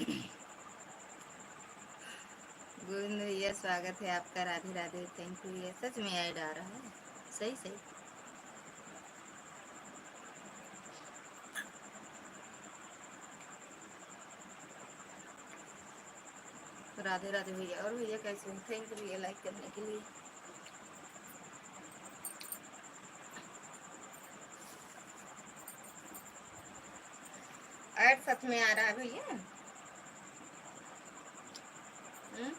गोविंद भैया स्वागत है आपका। राधे राधे। Thank you. ये सच में ऐड आ रहा है। सही सही। राधे राधे भैया। और भैया कैसे हो? थैंक यू भैया लाइक करने के लिए। ऐड सच में आ रहा है भैया। हम्म?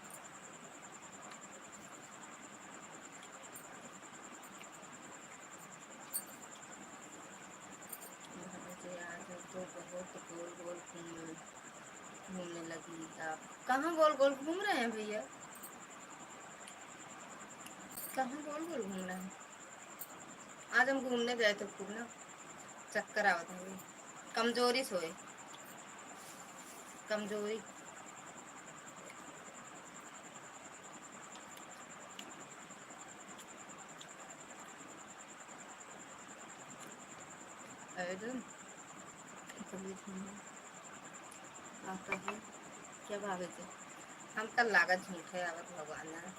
मुझे आज तो बहुत गोल गोल घूमने लगी। आप कहाँ गोल गोल घूम रहे हैं भैया? कहाँ गोल गोल घूम रहे हैं? आज हम घूमने गए थे खूब ना। चक्कर आवत है। कमजोरी सोए। कमजोरी। ऐड कभी आता है क्या भावे थे? हम कल लागत झूठे आवत भगवान ना।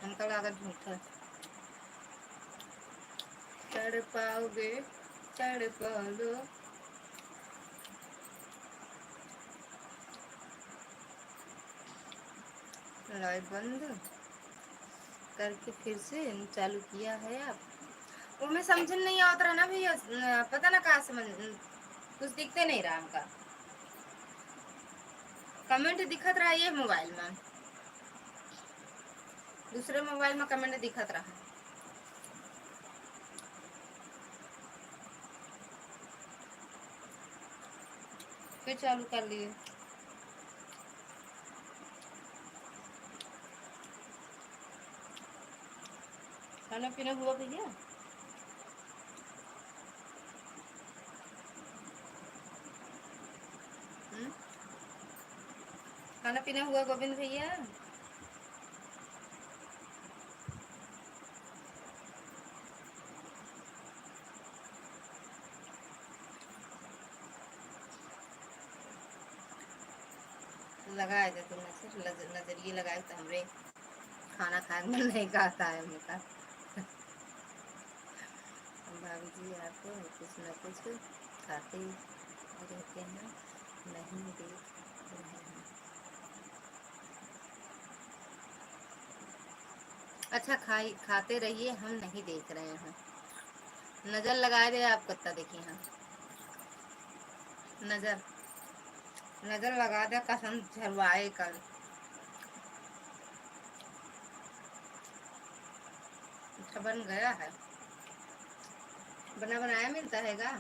हम कल लागत झूठे चढ़ पाओगे। चढ़ पाओ। लाइट बंद करके फिर से चालू किया है आप। वो मैं समझ नहीं आवत रहा ना भैया। पता ना कहाँ समझ कुछ दिखते नहीं रहा हमका। कमेंट दिखत रहा ये मोबाइल में। दूसरे मोबाइल में कमेंट दिखत रहा। फिर चालू कर लिए। खाना पीना हुआ भैया? खाना पीना हुआ गोविंद भैया? लगाए थे तुमने सिर्फ नजरिए लगाए तो हमरे खाना खाए मन नहीं खाता है उनका। भाभी जी आप कुछ न कुछ खाते रहते हैं। नहीं देख रहे हैं। अच्छा खाते रहिए हम नहीं देख रहे हैं। नजर लगाए दे आप कत्ता देखिए। हाँ नजर नजर लगा दे कसम झरवाए कल। अच्छा बन गया है। बना बनाया मिलता है गा।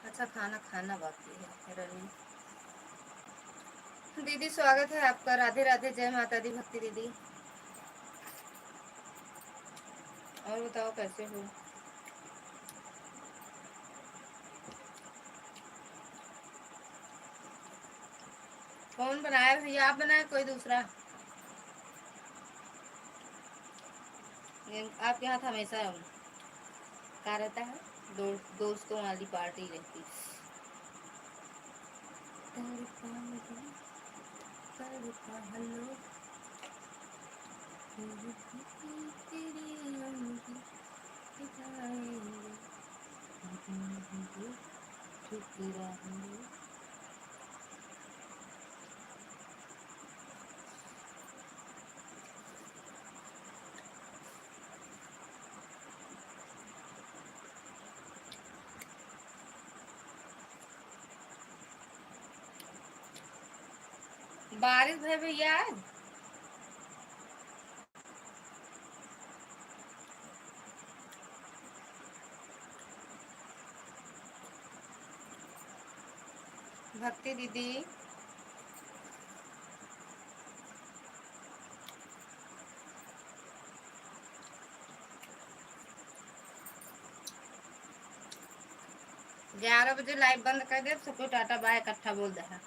अच्छा खाना खाना बाकी है रनी। दीदी स्वागत है आपका। राधे राधे। जय माता दी भक्ति दीदी। और बताओ कैसे हो? कौन बनाया भैया? आप बनाए कोई दूसरा? आपके हाथ हमेशा क्या रहता है? दोस्तों वाली पार्टी रहती। बारिश है भैया आज? भक्ति दीदी 11 बजे लाइव बंद कर दे, सबको टाटा बाय इकट्ठा बोल दे है।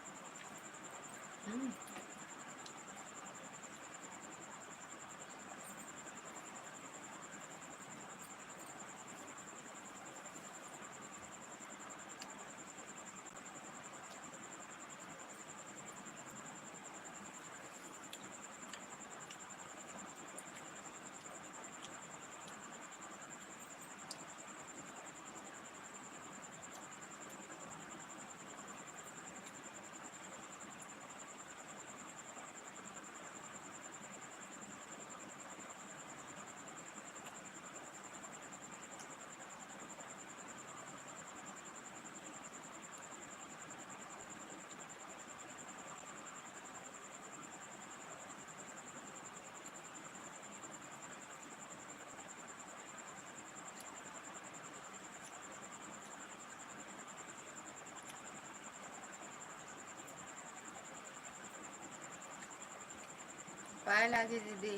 पायल आजी दीदी,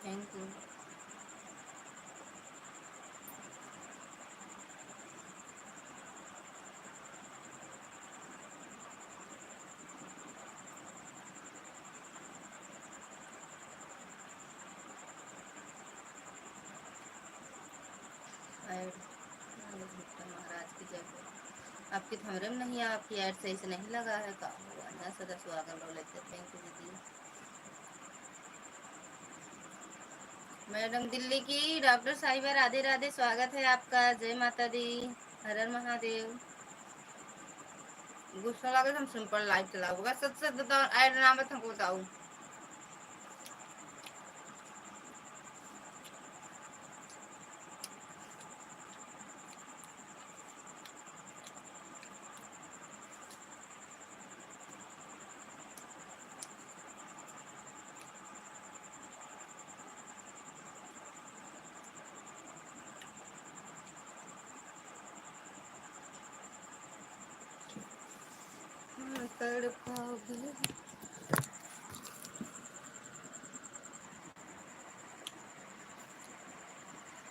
थैंक यू। महाराज की जय हो। आपकी थमरे में नहीं है, आपकी ऐड सही से नहीं लगा है का हुआ सदा स्वागत लो लेते। थैंक यू दीदी। मैडम दिल्ली की डॉक्टर साहिबा, राधे राधे, स्वागत है आपका। जय माता दी, हर हर महादेव। गुस्सा लगे तो हम सिंपल लाइव चलाऊंगा, सच सच बताओ, ऐड ना मत हमको बताऊं।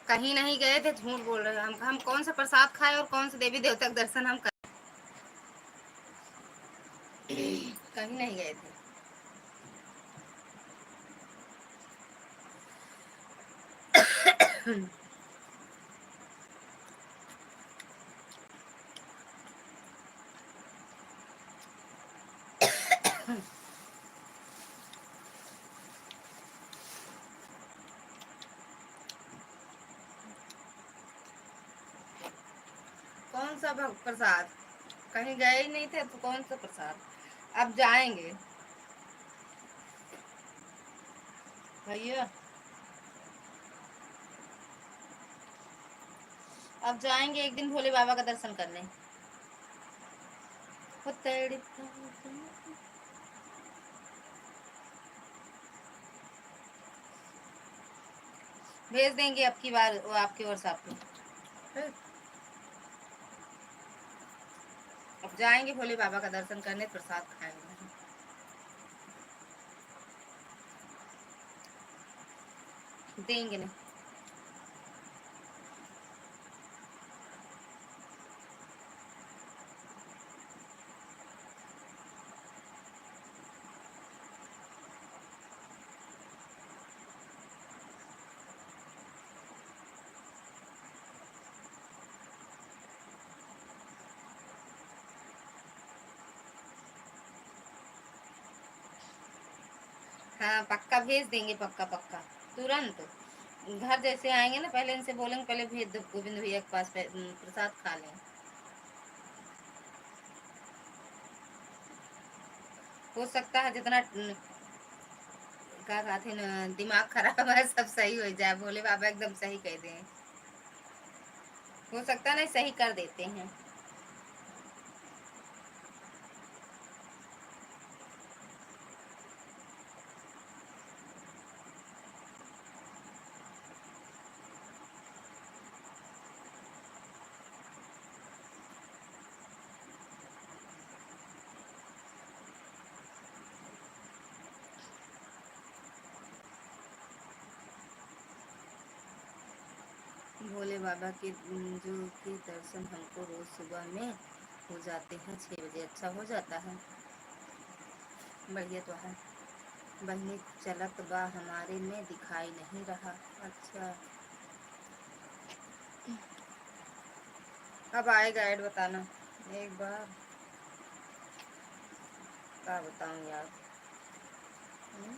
कहीं नहीं गए थे, झूठ बोल रहे हैं हम कौन सा प्रसाद खाए और कौन से देवी देवता का दर्शन हम कर कहीं नहीं गए थे। कौन सा प्रसाद, कहीं गए ही नहीं थे तो कौन सा प्रसाद। अब जाएंगे भैया, अब जाएंगे एक दिन भोले बाबा का दर्शन करने। भेज देंगे अब की बार वो आपके व्हाट्सएप पे। अब जाएंगे भोले बाबा का दर्शन करने, प्रसाद खाएंगे। देंगे नहीं। हाँ पक्का भेज देंगे, पक्का पक्का तुरंत। घर जैसे आएंगे ना, पहले इनसे बोलेंगे पहले भेज दो गोविंद भैया के पास, प्रसाद खा लें। हो सकता है जितना क्या कहते हैं दिमाग खराब है सब सही हो जाए, भोले बाबा एकदम सही कह दें। हो सकता है नहीं सही कर देते हैं। भोले बाबा के जो के दर्शन हमको रोज सुबह में हो जाते हैं 6 बजे। अच्छा हो जाता है, बढ़िया तो है। बहनी चलत बा हमारे में दिखाई नहीं रहा। अच्छा, अब आएगा ऐड, बताना एक बार। क्या बताऊँ यार। हम्म?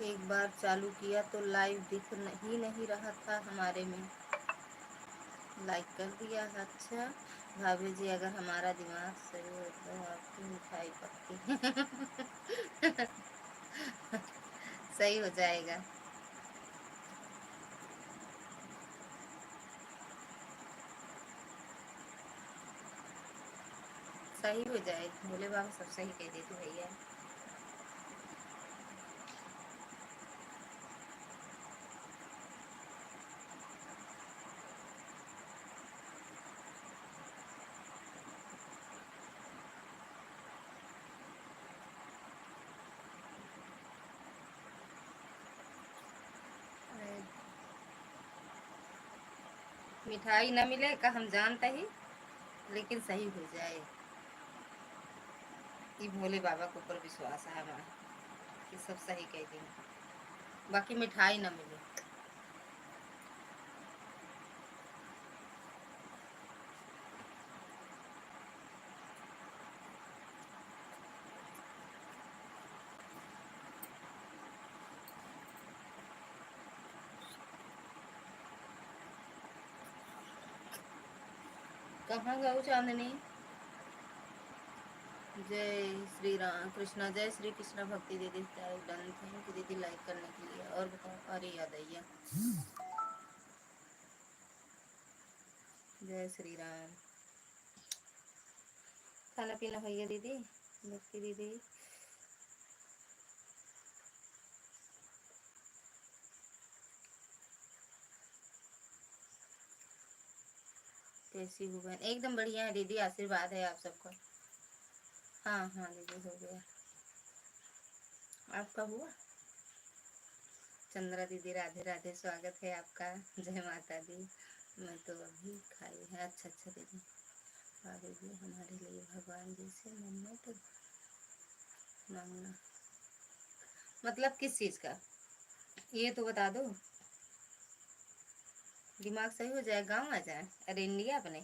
एक बार चालू किया तो लाइव दिख ही नहीं रहा था हमारे में। लाइक कर दिया। अच्छा भाभी जी, अगर हमारा दिमाग सही हो तो आपकी मिठाई पक्की सही हो जाएगा। सही हो जाए, भोले बाबा सब सही कह देते भैया। मिठाई न मिले का हम जानते ही, लेकिन सही हो जाए, ये भोले बाबा के ऊपर विश्वास है हमारा कि सब सही कह देंगे। बाकी मिठाई न मिले। कहाँ गऊ चांदनी। जय श्री राम कृष्णा, जय श्री कृष्णा भक्ति दीदी डन। थैंक यू दीदी लाइक करने के लिए। और बताओ, अरे याद आइया। जय श्री राम। खाना पीना हो गया दीदी, भक्ति दीदी। कैसी हो बहन? एकदम बढ़िया है दीदी, आशीर्वाद है आप सबका। हाँ हाँ दीदी हो गया। आपका हुआ? चंद्रा दीदी राधे राधे, स्वागत है आपका। जय माता दी। मैं तो अभी खाई है। अच्छा अच्छा दीदी। भाभी जी हमारे लिए भगवान जी से मन्नत मांगना, मतलब किस चीज़ का, ये तो बता दो। दिमाग सही हो जाए, गाँव आ जाए। अरे इंडिया अपने।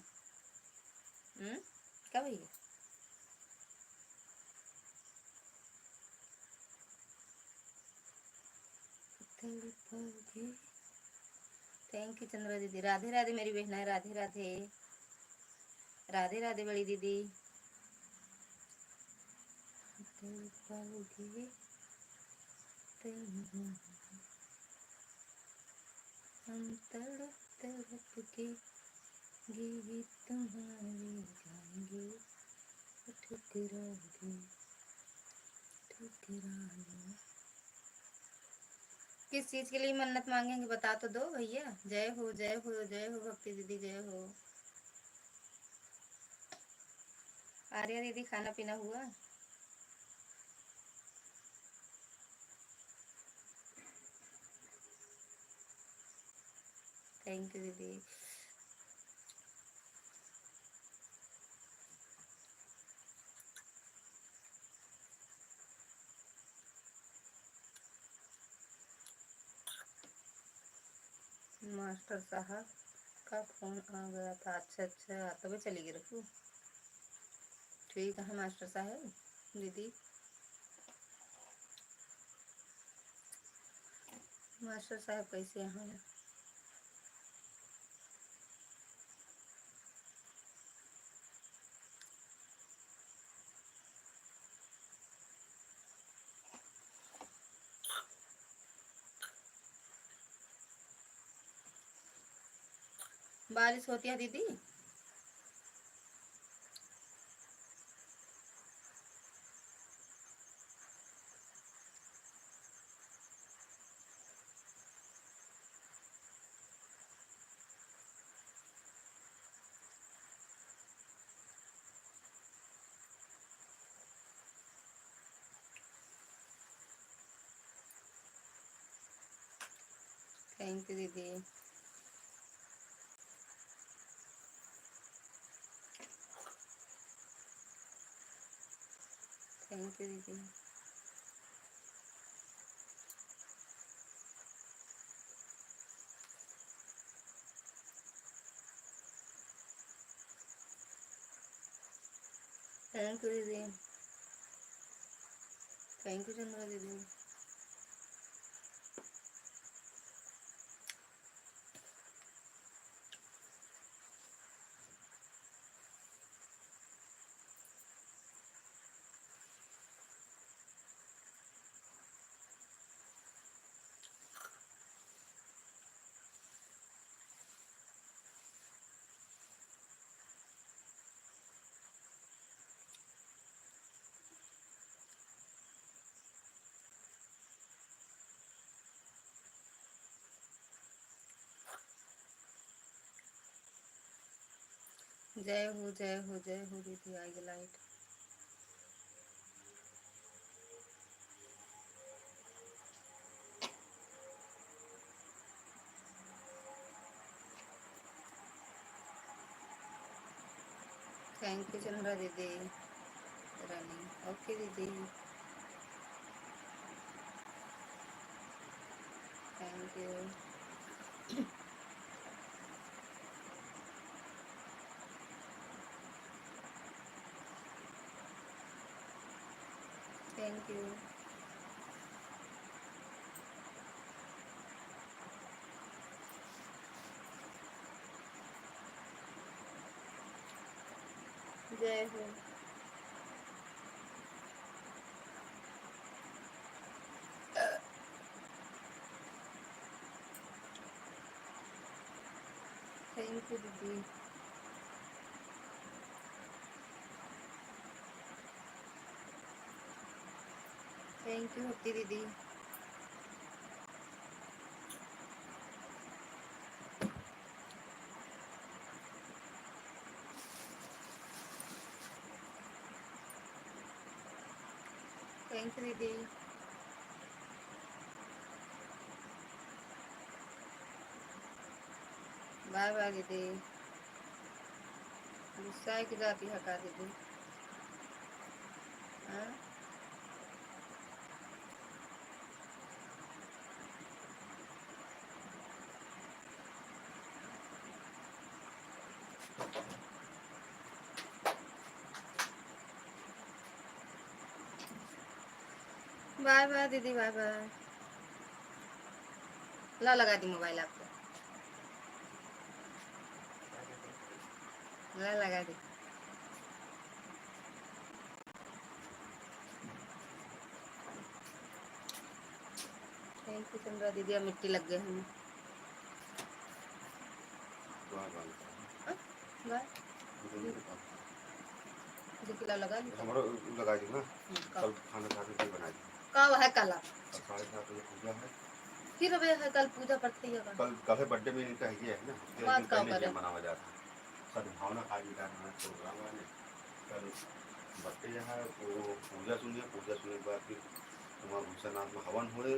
क्या भैया? थैंक यू चंद्रा दीदी। राधे राधे मेरी बहन है। राधे राधे। राधे राधे बड़ी दीदी। हम तड़प तड़प के गीत तुम्हारे गाएंगे, ठुकरा दे ठुकरा दे। किस चीज के लिए मन्नत मांगेंगे बता तो दो भैया। जय हो जय हो जय हो भक्ति दीदी, जय हो। आर्या दीदी खाना पीना हुआ? थैंक यू दीदी। मास्टर साहब का फोन आ गया था। अच्छा अच्छा, तभी चली गई रखू। ठीक है मास्टर साहब। दीदी मास्टर साहब कैसे हैं? बारिश होती है दीदी? थैंक यू दीदी। थैंक यू दीदी। थैंक यू दीदी। थैंक यू चंद्रा दीदी। जय हो जय हो जय हो दीदी। आएगी लाइट। थैंक यू चंद्रा दीदी। रनिंग ओके दीदी। Thank you. Thank you. जय हो। थैंक यू दीदी। थैंक यू होती दीदी। थैंक यू दीदी। बाय बाय दीदी। गुस्सा की जाती है का दीदी? हाँ? बाय बाय दीदी। Bye bye. ला लगा दी मोबाइल आपको। ला लगा दी। थैंक यू चंद्रा दीदी। अब मिट्टी लग गई हमें। ला लगा दी। हमारा लगा दी ना। कल खाना खा के बना दी। कब है कल? 7:30 बजे पूजा है। फिर अब है कल पूजा पड़ती है। कल है बर्थडे में इनका है ना। बात का पहले मनावा जाता है। सद्भावना काजी का प्रोग्राम है। कल बर्थडे है वो पूजा सुनिए। पूजा सुनने के बाद फिर वहाँ भूषणाथ में हवन हुए।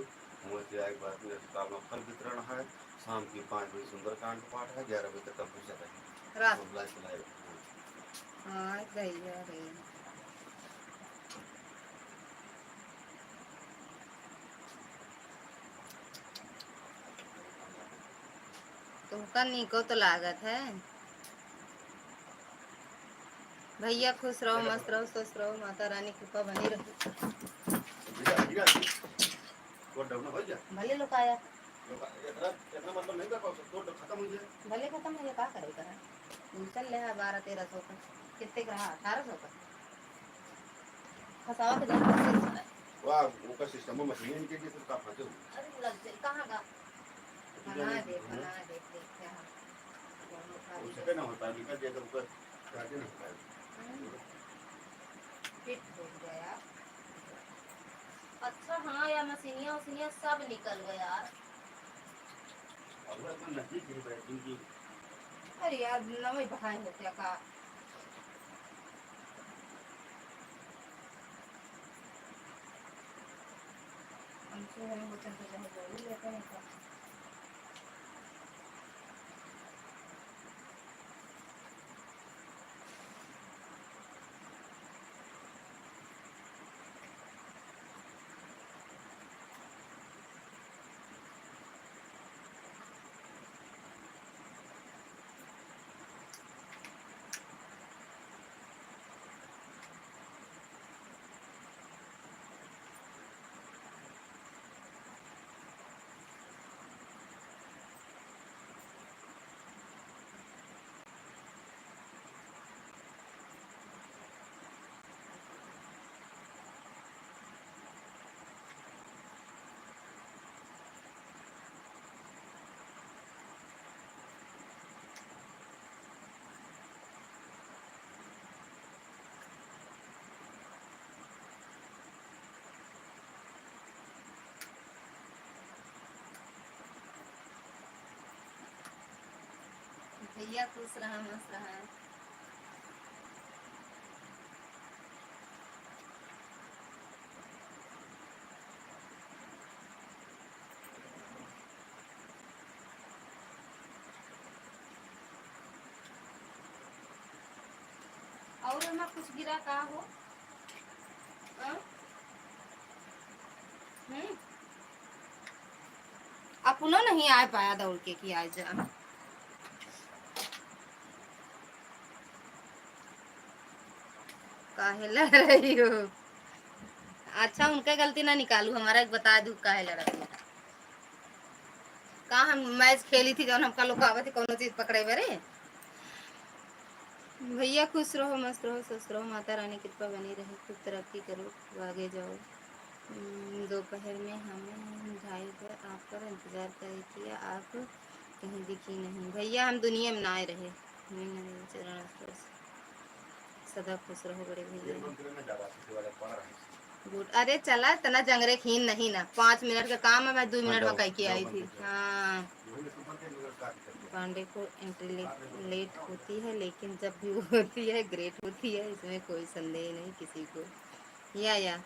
वहाँ से आए के बाद में अस्पताल में फल वितरण है। शाम की 5 बजे सुंदरकांड पाठ है। 11 बजे तक पूजा है रात में। हाँ सही है रे। तुमका निको तो लागत है। भैया खुश रहो मस्त रहो स्वस्थ रहो। माता रानी कृपा बनी रहे। भले लोग आया मतलब नहीं कर पाओ खत्म हो जाए। भले खत्म हो जाए क्या करेगा। चल रहा 1200-1300 का। कितने का रहा? 1800 का। फसावा के जाना। वाह वो का सिस्टम में मशीन के लिए तो फंसे हो। अरे लग जाए कहाँ का? बना देख उसके ना होता निकल जाए तो ऊपर काटे ना होता फिट हो गया। अच्छा हाँ यार मशीनियाँ सब निकल गया यार। अरे यार नवे बहाए होते का। हमसे हम बचन तो जहाँ बोल लेते हैं। भैया खुश रहा मस्त रहा। और हमारा कुछ गिरा का हो। हम्म। अपनो नहीं आ पाया दौड़ के कि आज जा। काहे लड़ रही हो। अच्छा उनका गलती ना निकालू, हमारा एक बता दू काहे लड़ रही हो। का हम मैच खेली थी जौन हमका लोग आवत थी कोनो चीज पकड़े बरे। भैया खुश रहो मस्त रहो स्वस्थ रहो, माता रानी कृपा बनी रहे, खूब तरक्की करो, आगे जाओ। दोपहर में हमें ढाई पर आपका इंतजार कर किया, आप कहीं दिखी नहीं। भैया हम दुनिया में ना आए रहे। चरण स्पर्श। सदा खुश रहो बड़े भैया। गुड। अरे चला तना जंगरे खीन नहीं ना, 5 मिनट का काम है, मैं 2 मिनट में कह के आई थी। हाँ पांडे को एंट्री लेट होती है, लेकिन जब भी होती है ग्रेट होती है, इसमें कोई संदेह नहीं किसी को। या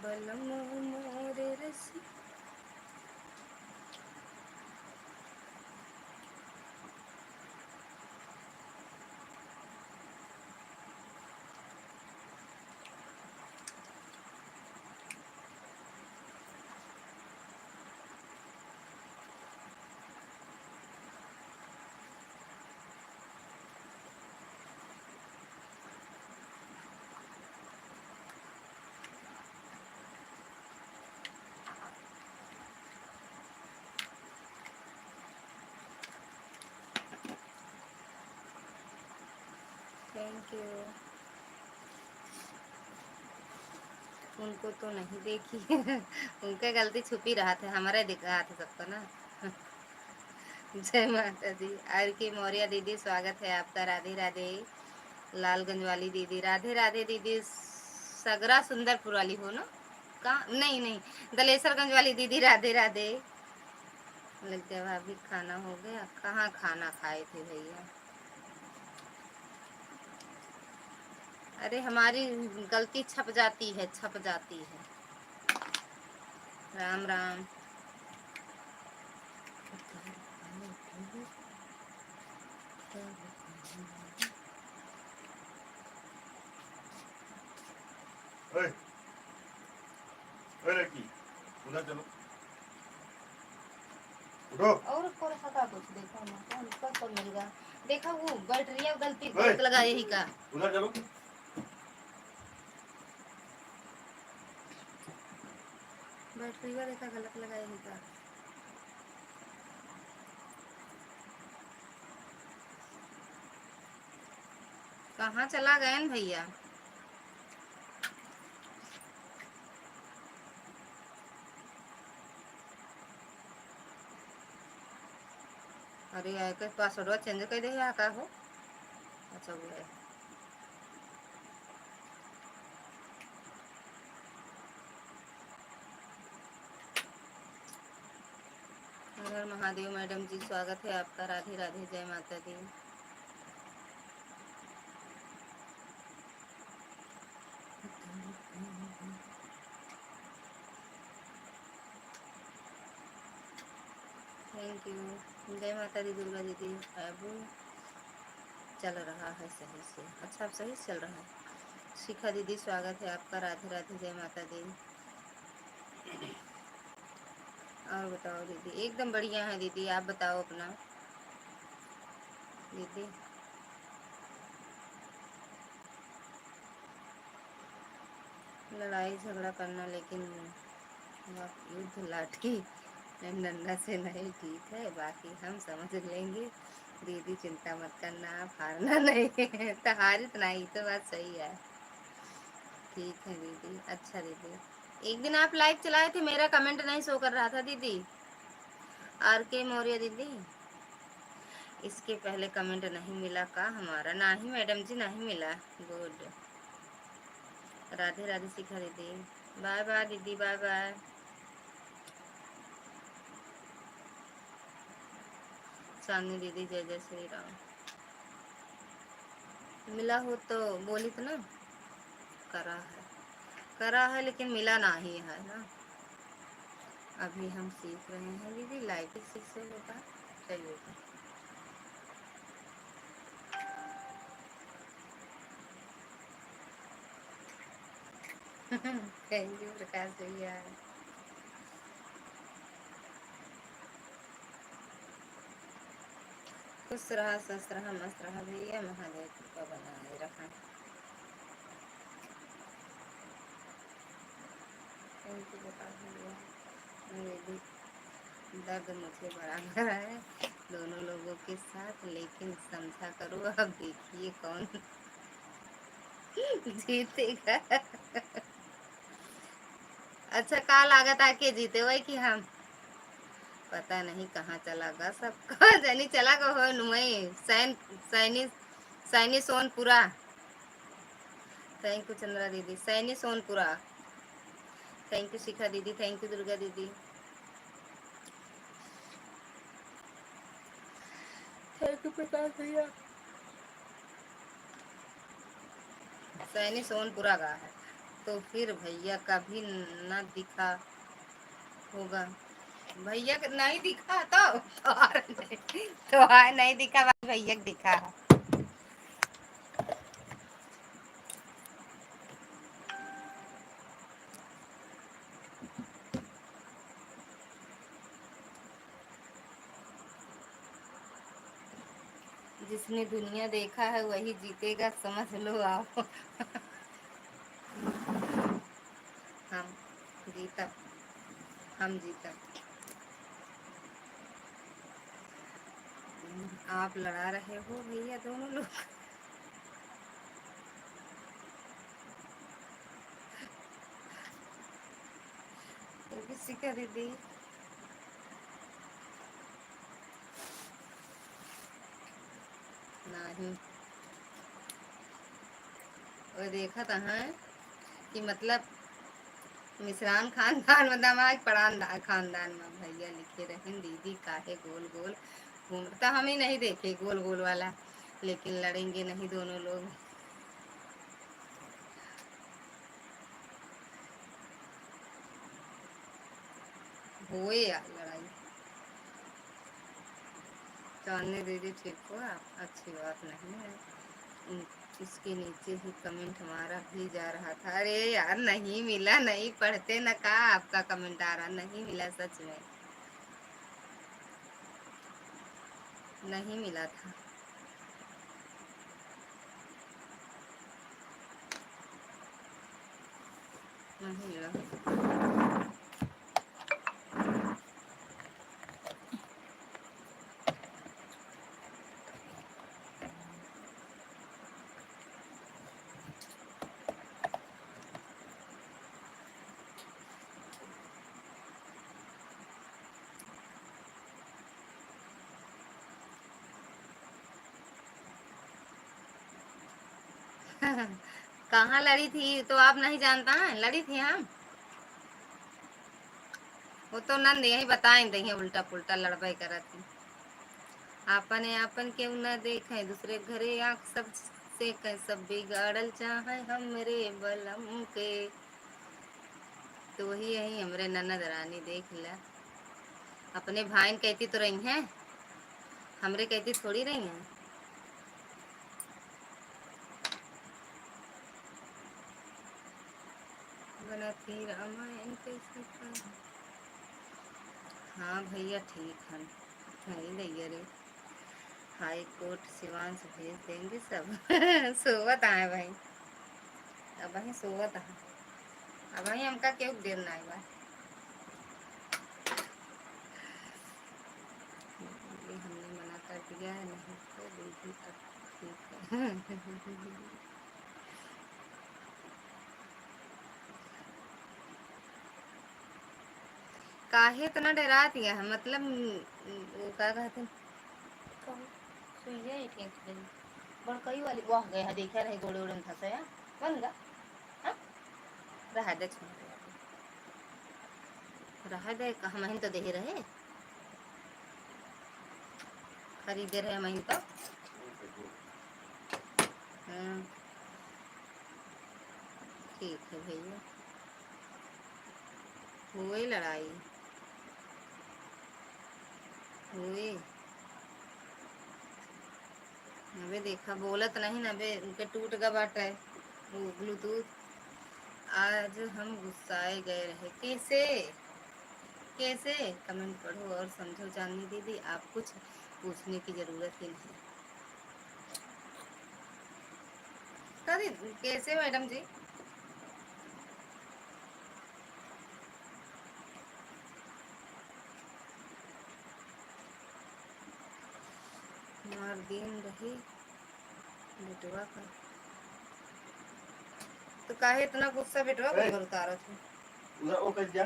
बलम मोरे रसी। Thank you. उनको तो नहीं देखी उनके गलती छुपी रहा था, हमारे दिख रहा था सबको ना। जय माता दी। आर के मौर्य दीदी स्वागत है आपका, राधे राधे। लालगंज वाली दीदी राधे राधे दीदी, सगरा सुंदरपुर वाली हो ना। कहाँ नहीं नहीं, दलेसरगंज वाली दीदी राधे राधे। लग गया भाभी खाना हो गया, कहाँ खाना खाए थे भैया। अरे हमारी गलती छप जाती है, छप जाती है। राम राम। ओए, ओए लड़की, उधर चलो, उठो। और कौन सा का कुछ देखा ना, कौन कब मिलेगा। देखा वो बैटरिया गलती ओए, गलत लगा यही का। उधर चलो। बैटरिया देखा गलत लगा यही का। कहाँ चला गए न भैया। अरे यार के पासवर्ड चेंज कर दे या का हो। अच्छा वो है। हर हर महादेव मैडम जी स्वागत है आपका, राधे राधे जय माता दी। Thank you. जय माता दी दुर्गा दीदी। अब चल रहा है सही से। अच्छा अब सही से चल रहा है। शिखा दीदी स्वागत है आपका, राधे राधे जय माता दी। और बताओ दीदी। एकदम बढ़िया है दीदी, आप बताओ अपना दीदी। लड़ाई झगड़ा करना लेकिन युद्ध लाठी डंडा से नहीं ठीक है, बाकी हम समझ लेंगे। दीदी चिंता मत करना, आप हारना नहीं है तो हारित नहीं, तो बात सही है। ठीक है दीदी। अच्छा दीदी, एक दिन आप लाइव चलाए थे, मेरा कमेंट नहीं शो कर रहा था दीदी। आर के मौर्य दीदी, इसके पहले कमेंट नहीं मिला का हमारा। नहीं मैडम जी नहीं मिला। गुड। राधे राधे शिखा दीदी। बाय बाय दीदी, बाय बाय। चांदनी दीदी जय जय श्री राम। मिला हो तो बोली तो ना, करा है लेकिन मिला नहीं है ना। अभी हम सीख रहे हैं दीदी, लाइव सीख से होगा। चलिए थैंक यू प्रकाश भैया। खुश रहा, स्वस्थ रहा, मस्त रहा भैया, महादेव कृपा बनाए रखा। थैंक यू प्रकाश भैया। मेरे भी दर्द मुझे बराबर है दोनों लोगों के साथ, लेकिन समझा करो, अब देखिए कौन जीतेगा। अच्छा का लागत आके जीते वही कि हम, पता नहीं कहाँ चला गा सबका। जनी चला गो हो नुई सैनी सैनी सोनपुरा। थैंक यू चंद्रा दीदी, सैनी सोनपुरा। थैंक यू शिखा दीदी, थैंक यू दुर्गा दीदी, थैंक यू प्रकाश भैया। सैनी सोनपुरा का है तो फिर भैया कभी न दिखा होगा। भैया नहीं दिखा तो नहीं दिखा, भैया दिखा। जिसने दुनिया देखा है वही जीतेगा, समझ लो आप। हम जीता, हम जीता। आप लड़ा रहे हो भैया दोनों लोग। शिखा दीदी नहीं, और देखा था है कि मतलब मिश्रान खानदान में दमाग पड़ान खानदान में भैया लिखे रहे दीदी काहे गोल गोल घूमता, हम ही नहीं देखे गोल गोल वाला, लेकिन लड़ेंगे नहीं दोनों लोग। होए यार लड़ाई। चांदनी दीदी ठीक हो आप, अच्छी बात नहीं है। इसके नीचे ही कमेंट हमारा भी जा रहा था। अरे यार नहीं मिला, नहीं पढ़ते न का आपका कमेंट आ रहा, नहीं मिला सच में, नहीं मिला था। नहीं मिला। कहाँ लड़ी थी तो आप नहीं जानता है, लड़ी थी हम, वो तो नंद यही बताएं दही उल्टा पुल्टा लड़बाई करा थी। आपने आपन के न देखे दूसरे घरे आँख सब से सब बिगाड़ल चाहे हमरे बलम के, तो वही यही हमरे ननद रानी देख ला। अपने भाई कहती तो रही हैं, हमरे कहती थोड़ी रही हैं। बना थी रामायण कैसी कहानी। हाँ भैया ठीक है, नहीं भैया रे, हाई कोर्ट सिवान से भेज देंगे सब। सोवत आए भाई, अब वही सोवत है, अब वही हमका क्यों देर ना बा। ये हमने मना कर दिया है, नहीं तो दीदी तक ठीक है। काहे इतना डराती है मतलब वो क्या कहते हैं, सुइया ही ठीक है। बड़कई वाली वाह गया देखा रहे गोड़े ओड़े में फंसा या बन गा। हाँ? रहा दे छोड़ दे, रहा दे, हम ही तो दे रहे, खरीदे रहे हम ही तो। ठीक है भैया, हुई लड़ाई हुई। अबे देखा बोलत नहीं ना बे, उनके टूट गया बाटे वो ब्लूटूथ। आज हम गुस्साए गए रहे, कैसे कैसे? कमेंट पढ़ो और समझो चांदनी दीदी, आप कुछ पूछने की जरूरत ही नहीं। अरे कैसे मैडम जी? मार दिन रही बेटवा का, तो काहे इतना गुस्सा बेटवा को पर उतारा थे? उधर वो कर जा।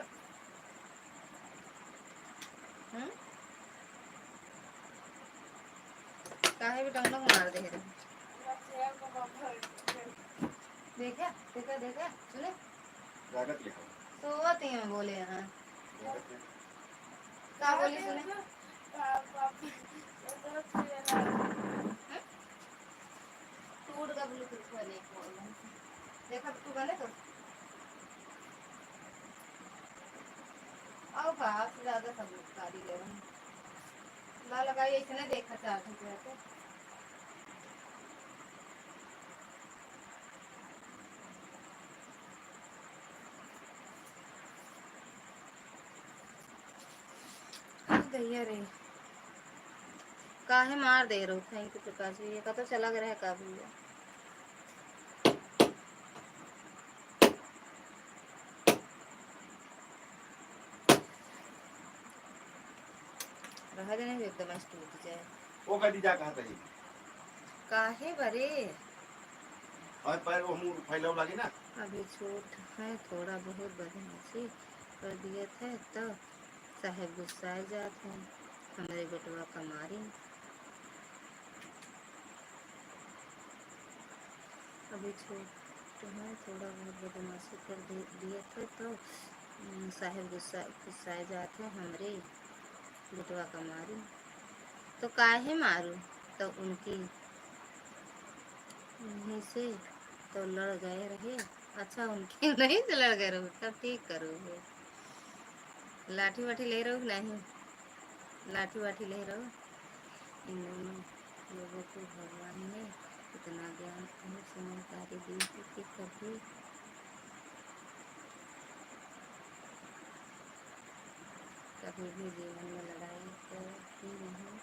काहे बेटा हम लोग मार दे रहे? देखा देखा देखा सुने, लागत लिखा सोवत ही में बोले यहाँ लागत का बोली सुने। टूट का ब्लूटूथ वाले देखा तू गले तो आओ का ज्यादा सब लोग कारी ले ला लगाई इसने देखा चाहते थे। दैया रे काहे मार दे रहो, थैंक यू प्रकाश जी, ये का तो चला गया है का भैया। रहा देने एकदम टूट जाए। वो कदी जा कहा तही काहे बरे और पैर वो मुंह फैलाव लगी ना। अभी छोट है, थोड़ा बहुत बदमाशी कर दिए थे तो साहेब गुस्साए जाते हैं, हमारे बेटवा का मारी। अभी छोट है, थोड़ा बहुत बदमाशी कर दिए थे तो साहेब गुस्साए जाते हैं, हमारे बेटवा का मारी। तो काहे मारू? तो उनकी उन्हीं से तो लड़ गए रहे। अच्छा उनकी नहीं से लड़ गए रहो, तब ठीक करोगे। लाठी वाठी ले रहो नहीं? लाठी वाठी ले रहो। इन दोनों लोगों को भगवान ने इतना ज्ञान और समझदारी दी है कि कभी भी जीवन में लड़ाई तो ही नहीं।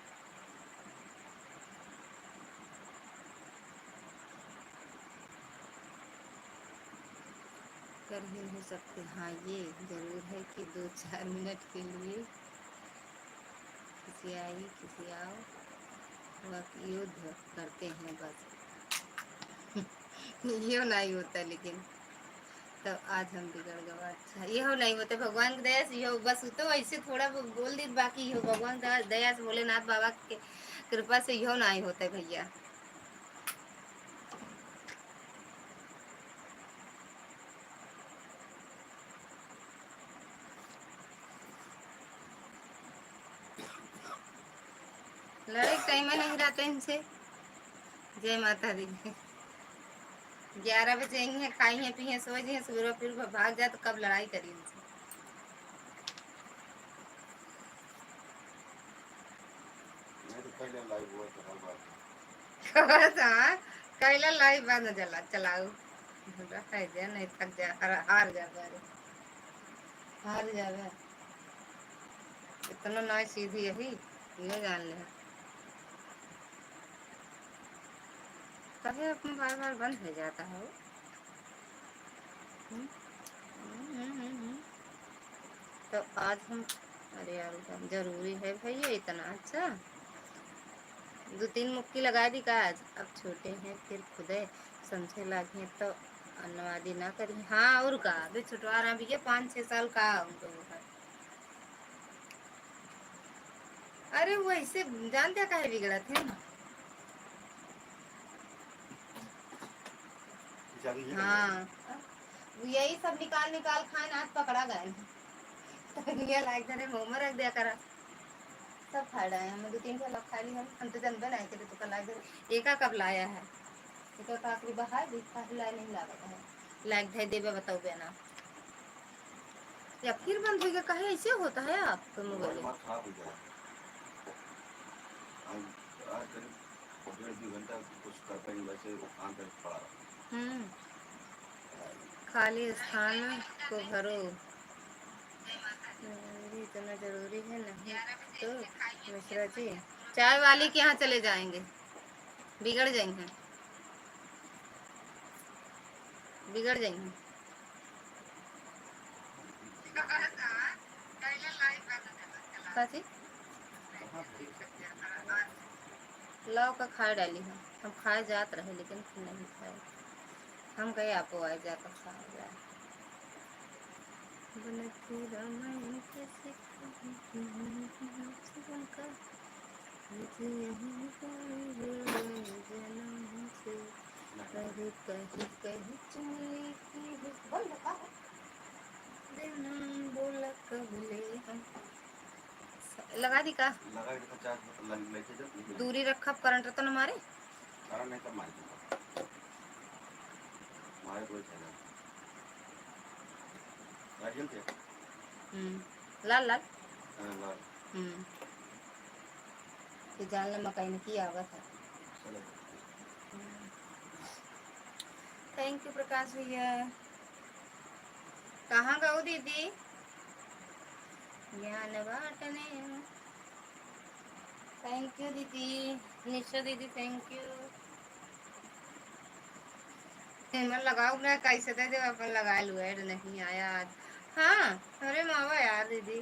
कर ही नहीं सकते। हाँ ये जरूर है कि 2-4 मिनट के लिए किसी आई किसी आओ वह युद्ध करते हैं बस। ये नहीं होता लेकिन तो आज हम बिगड़ गए। अच्छा ये हो नहीं होते भगवान की दया से, यो बस तो ऐसे थोड़ा बोल दी, बाकी यो भगवान का दया से भोलेनाथ बाबा के कृपा से यो नहीं होता भैया। लड़ाई टाइम में नहीं रहते इनसे। जय माता दी। 11 बजे आई हैं, खाई हैं, पी हैं, सो जी हैं, सुबह फिर भाग जाए तो कब लड़ाई करी इनसे। मैं तो पहले लाइव हुआ तो हर बात कैला लाइव बाद न चला चलाऊ नहीं थक जा, हार जावे, हार जावे इतना ना सीधी यही ये जान ले। कभी अपना बार बार बंद हो जाता है वो। तो आज हम अरे यार जरूरी है भैया इतना। अच्छा 2-3 मुक्की लगा दी का आज। अब छोटे हैं फिर खुदे समझे लागे तो अन्नवादी ना करी। हाँ और का अभी छुटवा रहा भैया 5-6 साल का उनको है। अरे वो ऐसे जानते काहे बिगड़ा थे ना। हाँ यही सब निकाल निकाल खाए आज पकड़ा गए। ये लाइक धरे मुंह में रख दिया करा, सब खा डाए हम 2-3 लोग खा ली हम तो जनता नहीं करे तो लाइक धरे एका कब लाया है तो काकरी बहा दी काकरी लाए नहीं लागत है लाइक धरे देबे बताओ बेना या फिर बंद हो गया कहे ऐसे होता है आपका मोबाइल दिमाग खराब हो गया। आज करीब 1.5-2 घंटा कुछ करता नहीं, वैसे काम कर पड़ा रहा। खाली स्थान को भरो, इतना जरूरी है नहीं तो मिश्रा जी चाय वाली के यहाँ चले जाएंगे, बिगड़ जाएंगे बिगड़ जाएंगे। काची लाव का खाए डाली है हम खाए जात रहे लेकिन फिर नहीं खाए हम कहे आपको आए जाकर खा जाए बनती रामायण कैसे कहीं कहीं चुमली की बोला कबले हम लगा दी का लगा के 50 लेके जब दूरी रखा करंट तो न मारे कारण नहीं तो मार दूंगा मारे कोई चला राजन थे लाल लाल लाल तो जानना मकई ने की आवत है। चलो थैंक यू प्रकाश भैया। कहाँ गओ दीदी ज्ञान बांटने। थैंक यू दीदी निशा दीदी थैंक यू। मन लगाओ ना कैसे थे जब अपन लगा लू ऐड नहीं आया आज। हाँ अरे मावा यार दीदी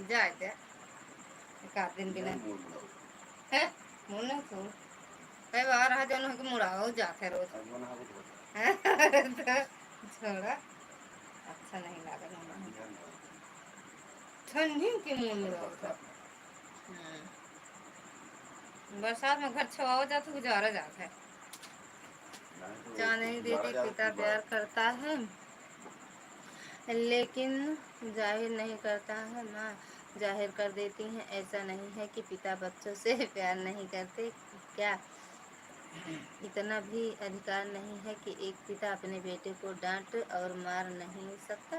जाते एक आध दिन बिना है मुँह नहीं छोड़ कई बार है जो उनके मुड़ाओ जाते रोज तो छोड़ा अच्छा नहीं लगा ठंडी के मुँह में रहता बरसात में घर छवा जाता गुजारा जाता है। चांदनी दीदी पिता प्यार करता है लेकिन जाहिर नहीं करता है, माँ जाहिर कर देती हैं। ऐसा नहीं है कि पिता बच्चों से प्यार नहीं करते क्या, इतना भी अधिकार नहीं है कि एक पिता अपने बेटे को डांट और मार नहीं सकता।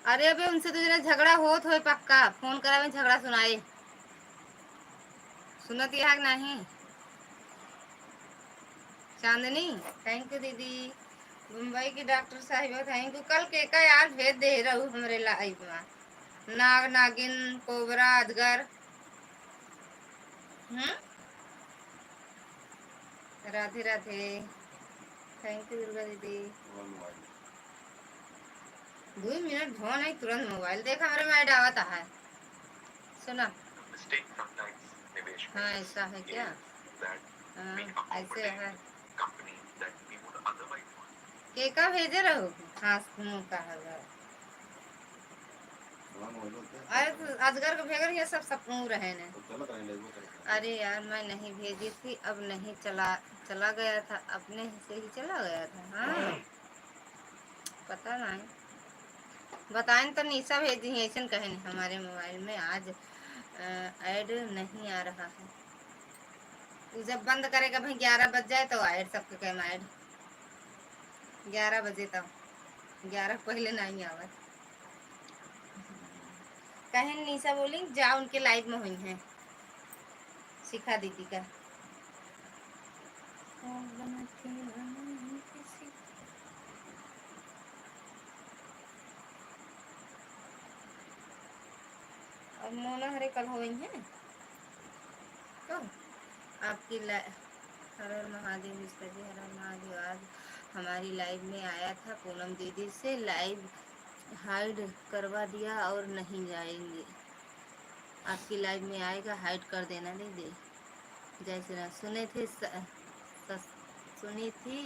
अरे अबे उनसे तो जरा झगड़ा होत हो पक्का फोन करा में झगड़ा सुनाए सुनत यह नहीं। चांदनी थैंक यू दीदी। मुंबई की डॉक्टर साहिबा थैंक यू। कल के का यार भेज दे रहू हमरे लाइव में नाग नागिन कोबरा अजगर राधे राधे थैंक यू दुर्गा दीदी। 2 मिनट भो नहीं तुरंत मोबाइल देखा हमारे में ऐड आवता है सुना। हाँ ऐसा है क्या ऐसे है के का भेजे रहो हाँ का है अरे तो अजगर को भेगर ये सब सपनू रहे ने। अरे यार मैं नहीं भेजी थी अब नहीं चला गया था अपने से ही चला गया था। हाँ पता नहीं बताएं तो निशा भेजी है ऐसा कहे हमारे मोबाइल में आज ऐड नहीं आ रहा है। तू जब बंद करेगा भाई 11 बज जाए तो ऐड सबके कह ऐड 11 बजे तक 11 पहले नहीं आवा। कहें निशा बोली जा उनके लाइव में हुई है सिखा दीदी का और मोना हरे कल हो गई है तो आपकी हर हर महादेव मिश्रा जी हर हर महादेव। आज हमारी लाइव में आया था पूनम दीदी से लाइव हाइड करवा दिया और नहीं जाएंगे। आपकी लाइव में आएगा हाइड कर देना दीदी। जैसे ना सुनी थी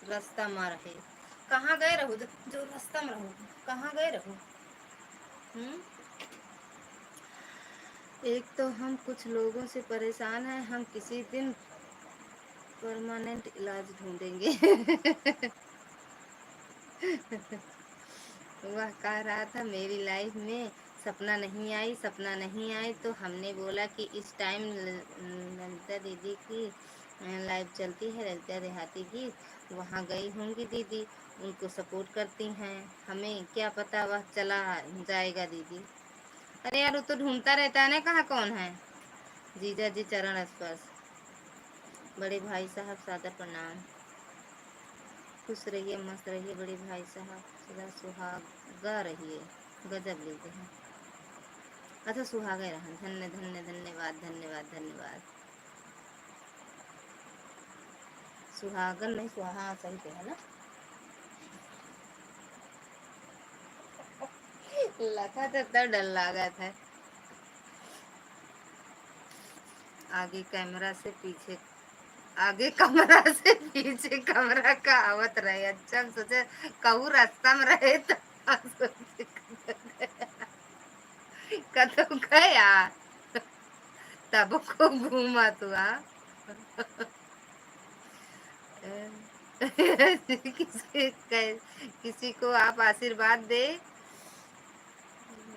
रास्ता में रहे कहाँ गए रहो जो रास्ता में रहो कहाँ गए रहो। एक तो हम कुछ लोगों से परेशान हैं हम किसी दिन परमानेंट इलाज ढूंढेंगे। वह कह रहा था मेरी लाइफ में सपना नहीं आई, सपना नहीं आई, तो हमने बोला कि इस टाइम ललिता दीदी की लाइव चलती है, ललिता देहाती की, वहाँ गई होंगी दीदी, उनको सपोर्ट करती हैं, हमें क्या पता वह चला जाएगा दीदी। अरे यार वो तो ढूंढता रहता है ना कहाँ कौन है। जीजा जी चरण स्पर्श। बड़े भाई साहब सादर प्रणाम। खुश रहिए, मस्त रहिए बड़े भाई साहब, सदा सुहागा रहिए। गजब लेते हैं। अच्छा सुहागे रहन। धन्य धन्य धन्यवाद धन्यवाद धन्यवाद। सुहागन नहीं सुहा, सही पे है ना। लगा तो तब डर लगा था। आगे कैमरा से पीछे, आगे कमरा से पीछे कमरा का आवत रहे। अच्छा हम सोचे कहूँ रास्ता में रहे तो कतो गया तब को घूमा तू। किसी को आप आशीर्वाद दे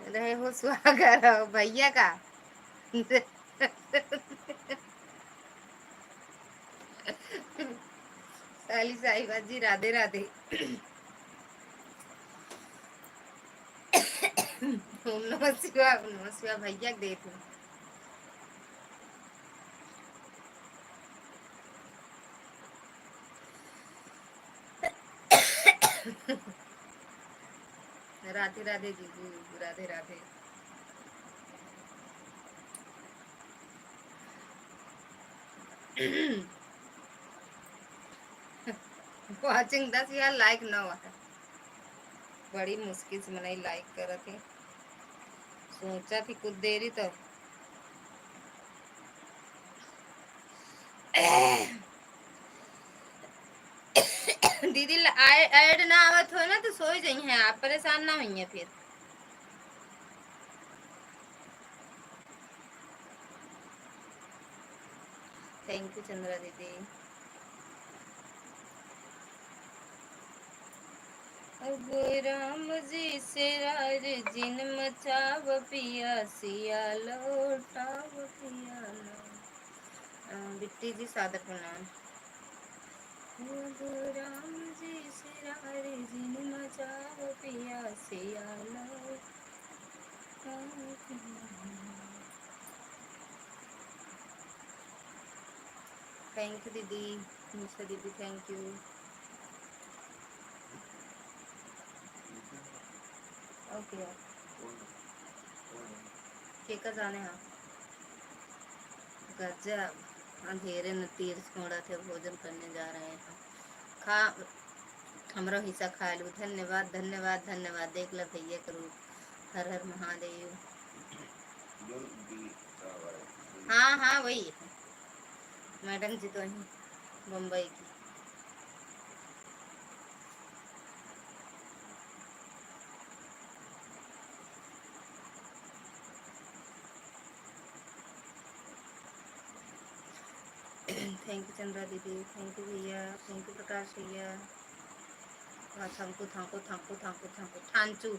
रहे हो सुहागर भैया का। साली साहिबा जी राधे राधे। ओम नमः शिवाय, ओम नमः शिवाय भैया दे तू। राधे राधे जीजू, राधे राधे। वाचिंग 10 यार, लाइक 9 है। बड़ी मुश्किल से मैंने लाइक करा थे। सोचा थी कुछ देरी तो दीदी ऐड ना आवत हो ना तो सोई जाई हैं आप, परेशान ना होइए फिर। थैंक यू चंद्रा दीदी। अब राम जी से रार जिन मचाव पिया सिया लौटाव पिया लो। बिट्टी जी सादर प्रणाम। अब राम जी से रार जिन मचाव पिया सिया लौटाव पिया लो। थैंक यू दीदी, निशा दीदी थैंक यू। ओके केका जाने हाँ। गजब अंधेरे में तीर्थ छोड़ा थे, भोजन करने जा रहे हैं। खा हमरो हिस्सा खा लू। धन्यवाद धन्यवाद धन्यवाद। देख ल भैया करूँ। हर हर महादेव। हाँ हाँ वही है मैडम जी तो ही मुंबई की। थैंक यू चंद्रा दीदी, थैंक यू भैया, थैंक यू प्रकाश भैया। Thank you thank you thank you thank you thank you thank you.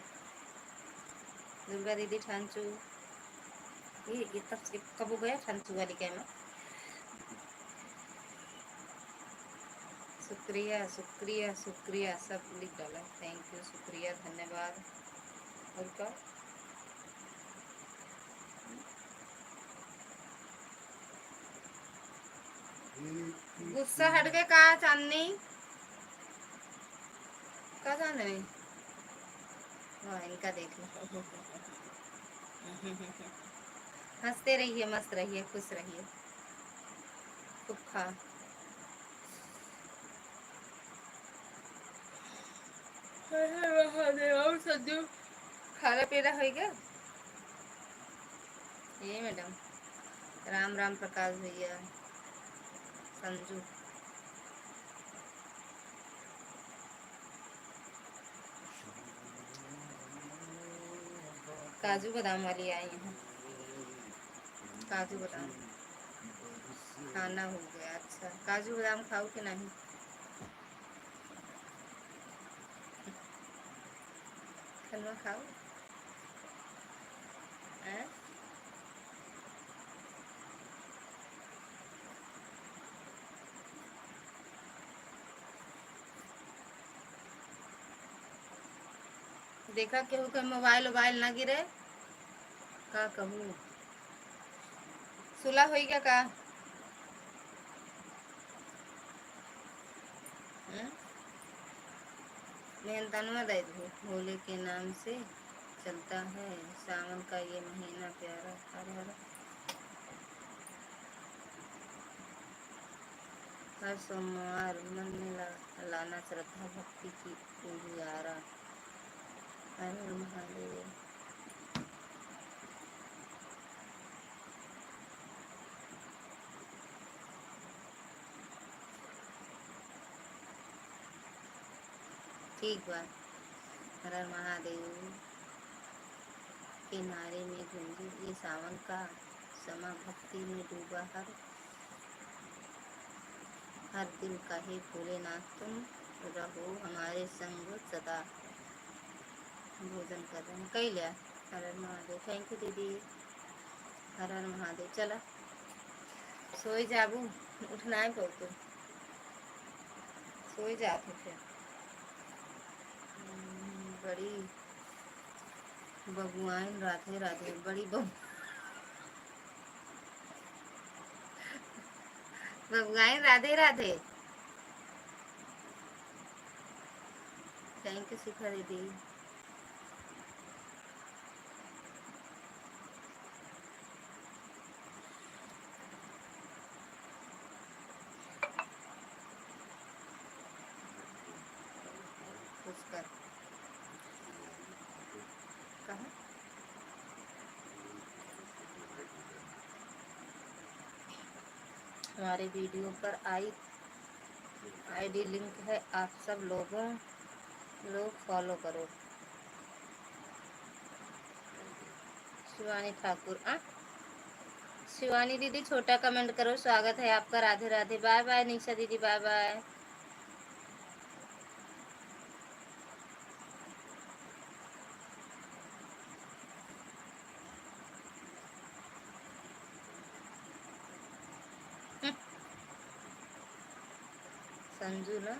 Durga दीदी ठांचू। ये तब कब हो गया ठांचू वाली क्या में। शुक्रिया शुक्रिया शुक्रिया सब लिख डाला। थैंक यू शुक्रिया धन्यवाद। और क्या गुस्सा हट के कहा चांदनी का चांदनी। वाह इनका देख लो। हंसते रहिए, मस्त रहिए, खुश रहिए, खूब खा। और सज्जू खाना पीना हो गया। ये मैडम राम राम प्रकाश भैया संजू। काजू बादाम वाली आई हैं। काजू बादाम खाना हो गया। अच्छा, काजू बादाम खाओ कि नहीं? हलवा खाओ। हैं? देखा केहू के मोबाइल वोबाइल ना गिरे का कहूँ। सुला होई क्या का? मेहनतानुआ दे दो। भोले के नाम से चलता है सावन का ये महीना प्यारा। हर हर हर सोमवार मन में लाना श्रद्धा भक्ति की उजियारा। हर हर महादेव। ठीक बात। हर हर महादेव के नारे में गूंजे ये सावन का समा भक्ति में डूबा हर दिल कहे भोलेनाथ तुम रहो हमारे संग सदा। भोजन कर रहे हैं कई लिया। हर हर महादेव। थैंक यू दीदी। हर हर महादेव। चला सोई जाबू। उठना है तो सोई जाते फिर। बड़ी बबुआइन राधे राधे। बड़ी बबुआइन राधे राधे। थैंक यू शिखा दीदी। पुष्कर कहाँ? हमारे वीडियो पर आईडी लिंक है, आप सब लोग फॉलो करो। शिवानी ठाकुर। शिवानी दीदी छोटा कमेंट करो। स्वागत है आपका। राधे राधे। बाय बाय निशा दीदी। Bye bye. संजू ना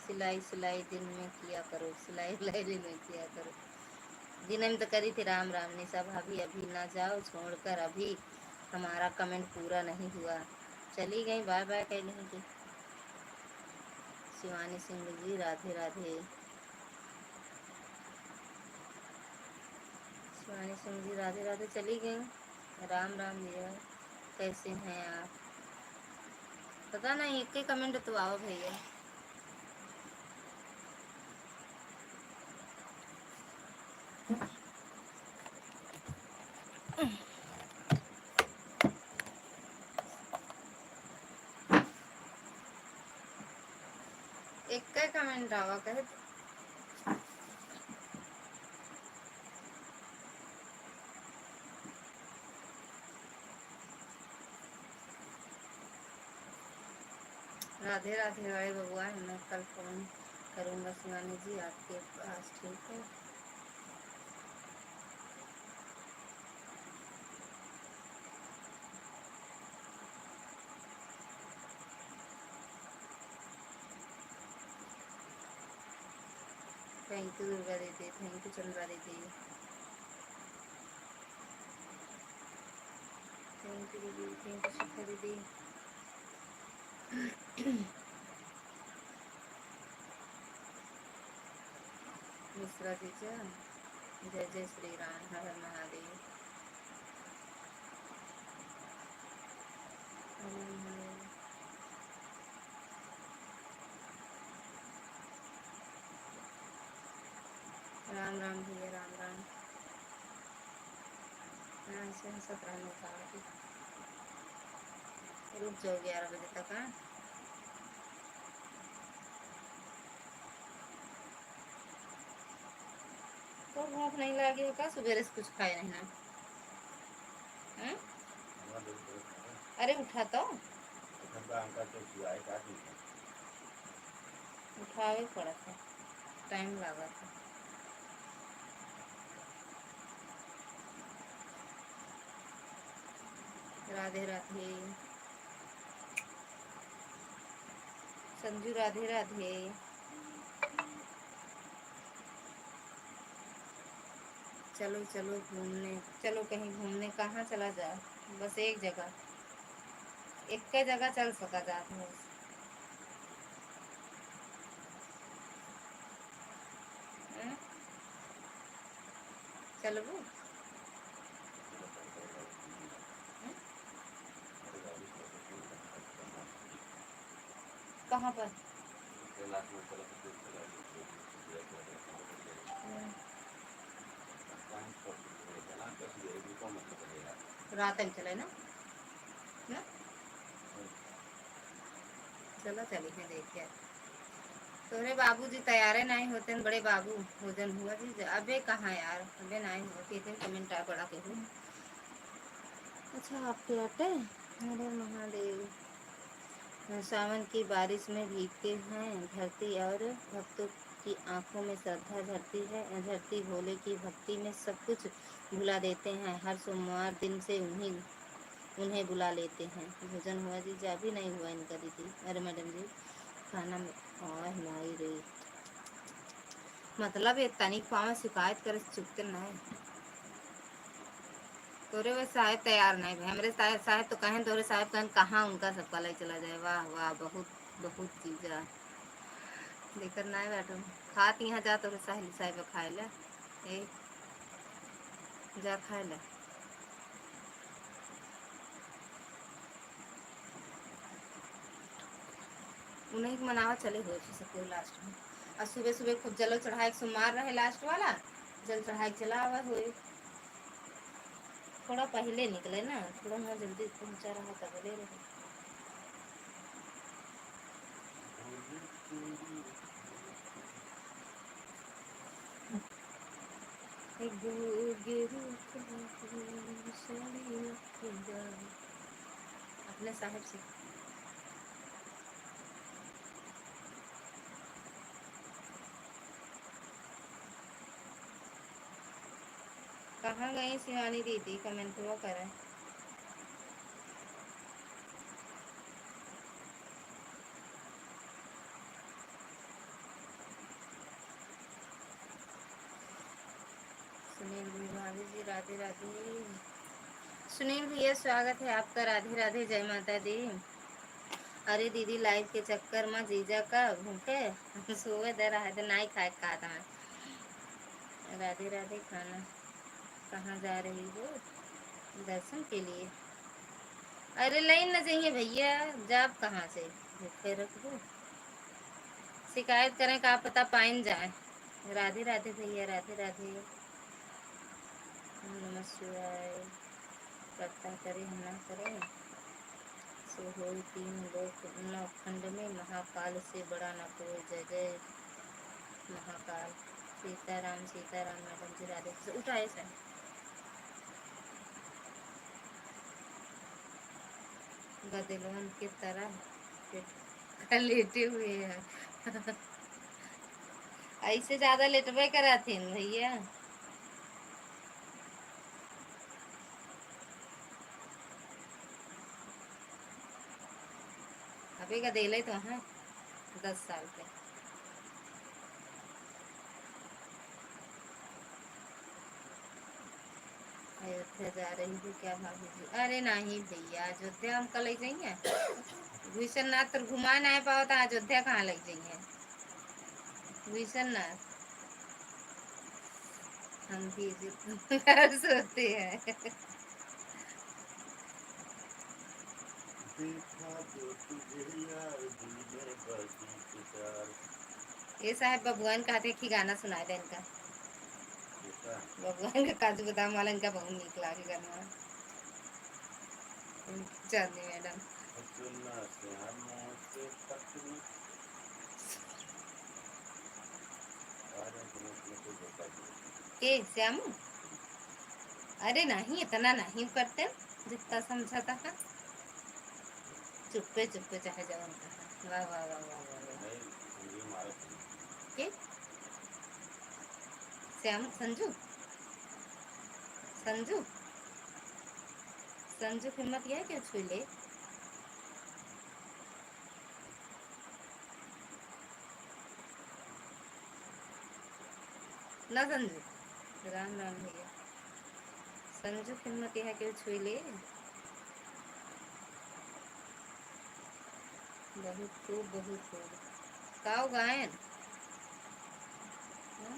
सिलाई दिन में किया करो। सिलाई दिन में किया करो। दिन में तो करी थी। राम राम निशा भाभी। अभी ना जाओ छोड़कर। अभी हमारा कमेंट पूरा नहीं हुआ। चली गई। बाय बाय कह नहीं थी। शिवानी सिंह जी राधे राधे। शिवानी सिंह जी राधे राधे चली गई। राम राम भैया। कैसे हैं आप? पता नहीं एक ही कमेंट तो आओ भैया। एक का कमेंट आवा कहे। राधे राधे वाले भगवान। मैं कल फोन करूँगा शिवानी जी आपके पास। ठीक है। थैंक यू दुर्गा दीदी। थैंक यू चंद्रा दीदी। थैंक यू दीदी। थैंक यू शिखा दीदी। मिश्रा जीजा। जय जय श्री राम। हर हर महादेव। राम राम भैया। राम राम। से 17 में रुक जाओ 11 बजे तक। हाँ तो भूख नहीं लगी का? सुबह से कुछ खाए नहीं ना। अरे उठा तो ठंडा अंका तो सुआए का नहीं था। उठावे पड़ा था, टाइम लगा था। राधे राधे संजू, राधे राधे। चलो चलो घूमने, चलो कहीं घूमने। कहाँ चला जाए? बस एक जगह, एक जगह चल सका जात है। चलबू कहाँ पर? रात में चले ना ना, चलो चली है देखिए। तोरे बाबूजी तैयारे नहीं होते, बड़े बाबू भोजन हुआ जी। अबे कहाँ यार, अबे नहीं हुआ। कहते कमेंट आ पड़ा के हो। अच्छा आपके आटे। अरे महादेव, सावन की बारिश में भीगते हैं धरती और भक्तों की आंखों में श्रद्धा झरती भोले की भक्ति में सब कुछ भुला देते हैं। हर सोमवार दिन से उन्हें बुला लेते हैं। भोजन हुआ जी? जा भी नहीं हुआ इनका दीदी। अरे मैडम जी खाना में और हमारी रही मतलब ये तनिक पाँव शिकायत करे चुपते नहीं। तोरे वो साहेब तैयार नहीं भाई, हमारे साहेब तो कहें, तोरे साहेब कहें कहाँ उनका सबका लग चला जाए। वाह वाह, बहुत बहुत चीज़ा लेकर ना बैठो। खात यहाँ जा, तोरे साहेब साहेब खाए ला। ए जा खाए ला। उन्हें मनावा चले हो सके लास्ट में। और सुबह सुबह खूब जल चढ़ाए, सोमवार रहे लास्ट वाला, जल चढ़ाए चला हुआ हुए। थोड़ा पहले निकले ना, थोड़ा ना जल्दी पहुंचा रहा था, बोले रहे। अपने साहेब से कहाँ गई शिवानी दीदी? कमेंट हुआ करें। सुनील भी, भाभी जी राधे राधे। सुनील भैया स्वागत है आपका, राधे राधे, जय माता दी। अरे दीदी लाइफ के चक्कर में जीजा का भूखे सोए दे रहा है तो नहीं खाए खाता है। राधे राधे। खाना कहाँ जा रही हो? दर्शन के लिए। अरे लाइन न चाहिए भैया, जाब कहाँ से भूखे रख दो। शिकायत करें का पता पाइन जाए। राधे राधे भैया, राधे राधे। नमः शिवाय। करता करे हम ना करें। सो हो तीन लोक नौ खंड में, महाकाल से बड़ा न कोई। जय जय महाकाल। सीताराम सीताराम। मैडम जी राधे से उठाए सर। गदलोन की तरह लेटे हुए हैं। ऐसे ज्यादा लेटवे करा थे भैया। अभी का दे ले तो है 10 साल पे। अयोध्या जा रही थी क्या भाभी जी? अरे नहीं भैया, अयोध्या हम कल जाइए। भूषण नाथ तो घुमा नहीं पाओ तो अयोध्या कहाँ लग जाइए? भूषण नाथ हम भी सोते हैं। ये साहब भगवान कहते कि गाना सुनाए दे इनका। भगवान का काजू बादाम वाला इनका बहुत निकला के गाना। चांदी मैडम के श्यामू। अरे नहीं, इतना नहीं करते जितना समझा था। चुप्पे चुप्पे चाहे जवन कहा। वाह वाह वाह वाह वाह। नहीं संजीव मारा था। के श्याम संजू संजू संजू हिम्मत यह क्यों छू ले। ना संजू राम राम भैया। संजू हिम्मत यह क्यों छू ले। बहुत खूब बहुत खूब। काऊ गायन। हाँ?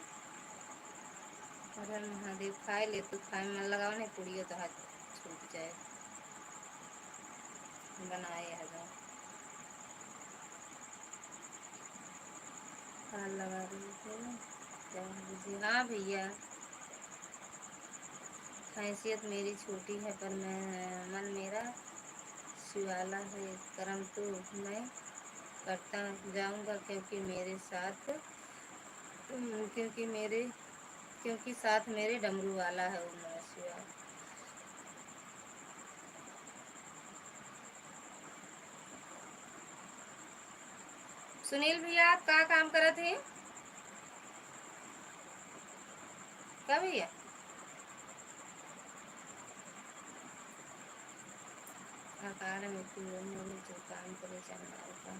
हर हर महादेव। खाए ले तू खाए मन लगाओ नहीं पूड़ियो तो हाथ छूट जाए। बनाए हजम हाल लगा रही थे क्या बुझी। हाँ भैया हैसियत मेरी छोटी है पर मैं मन मेरा शिवाला है। कर्म तो मैं करता जाऊंगा क्योंकि साथ मेरे डमरू वाला है। ओम नमः शिवाय। सुनील भैया आप का काम करत थे क्या भैया। आकार में जो काम करे चंडाल का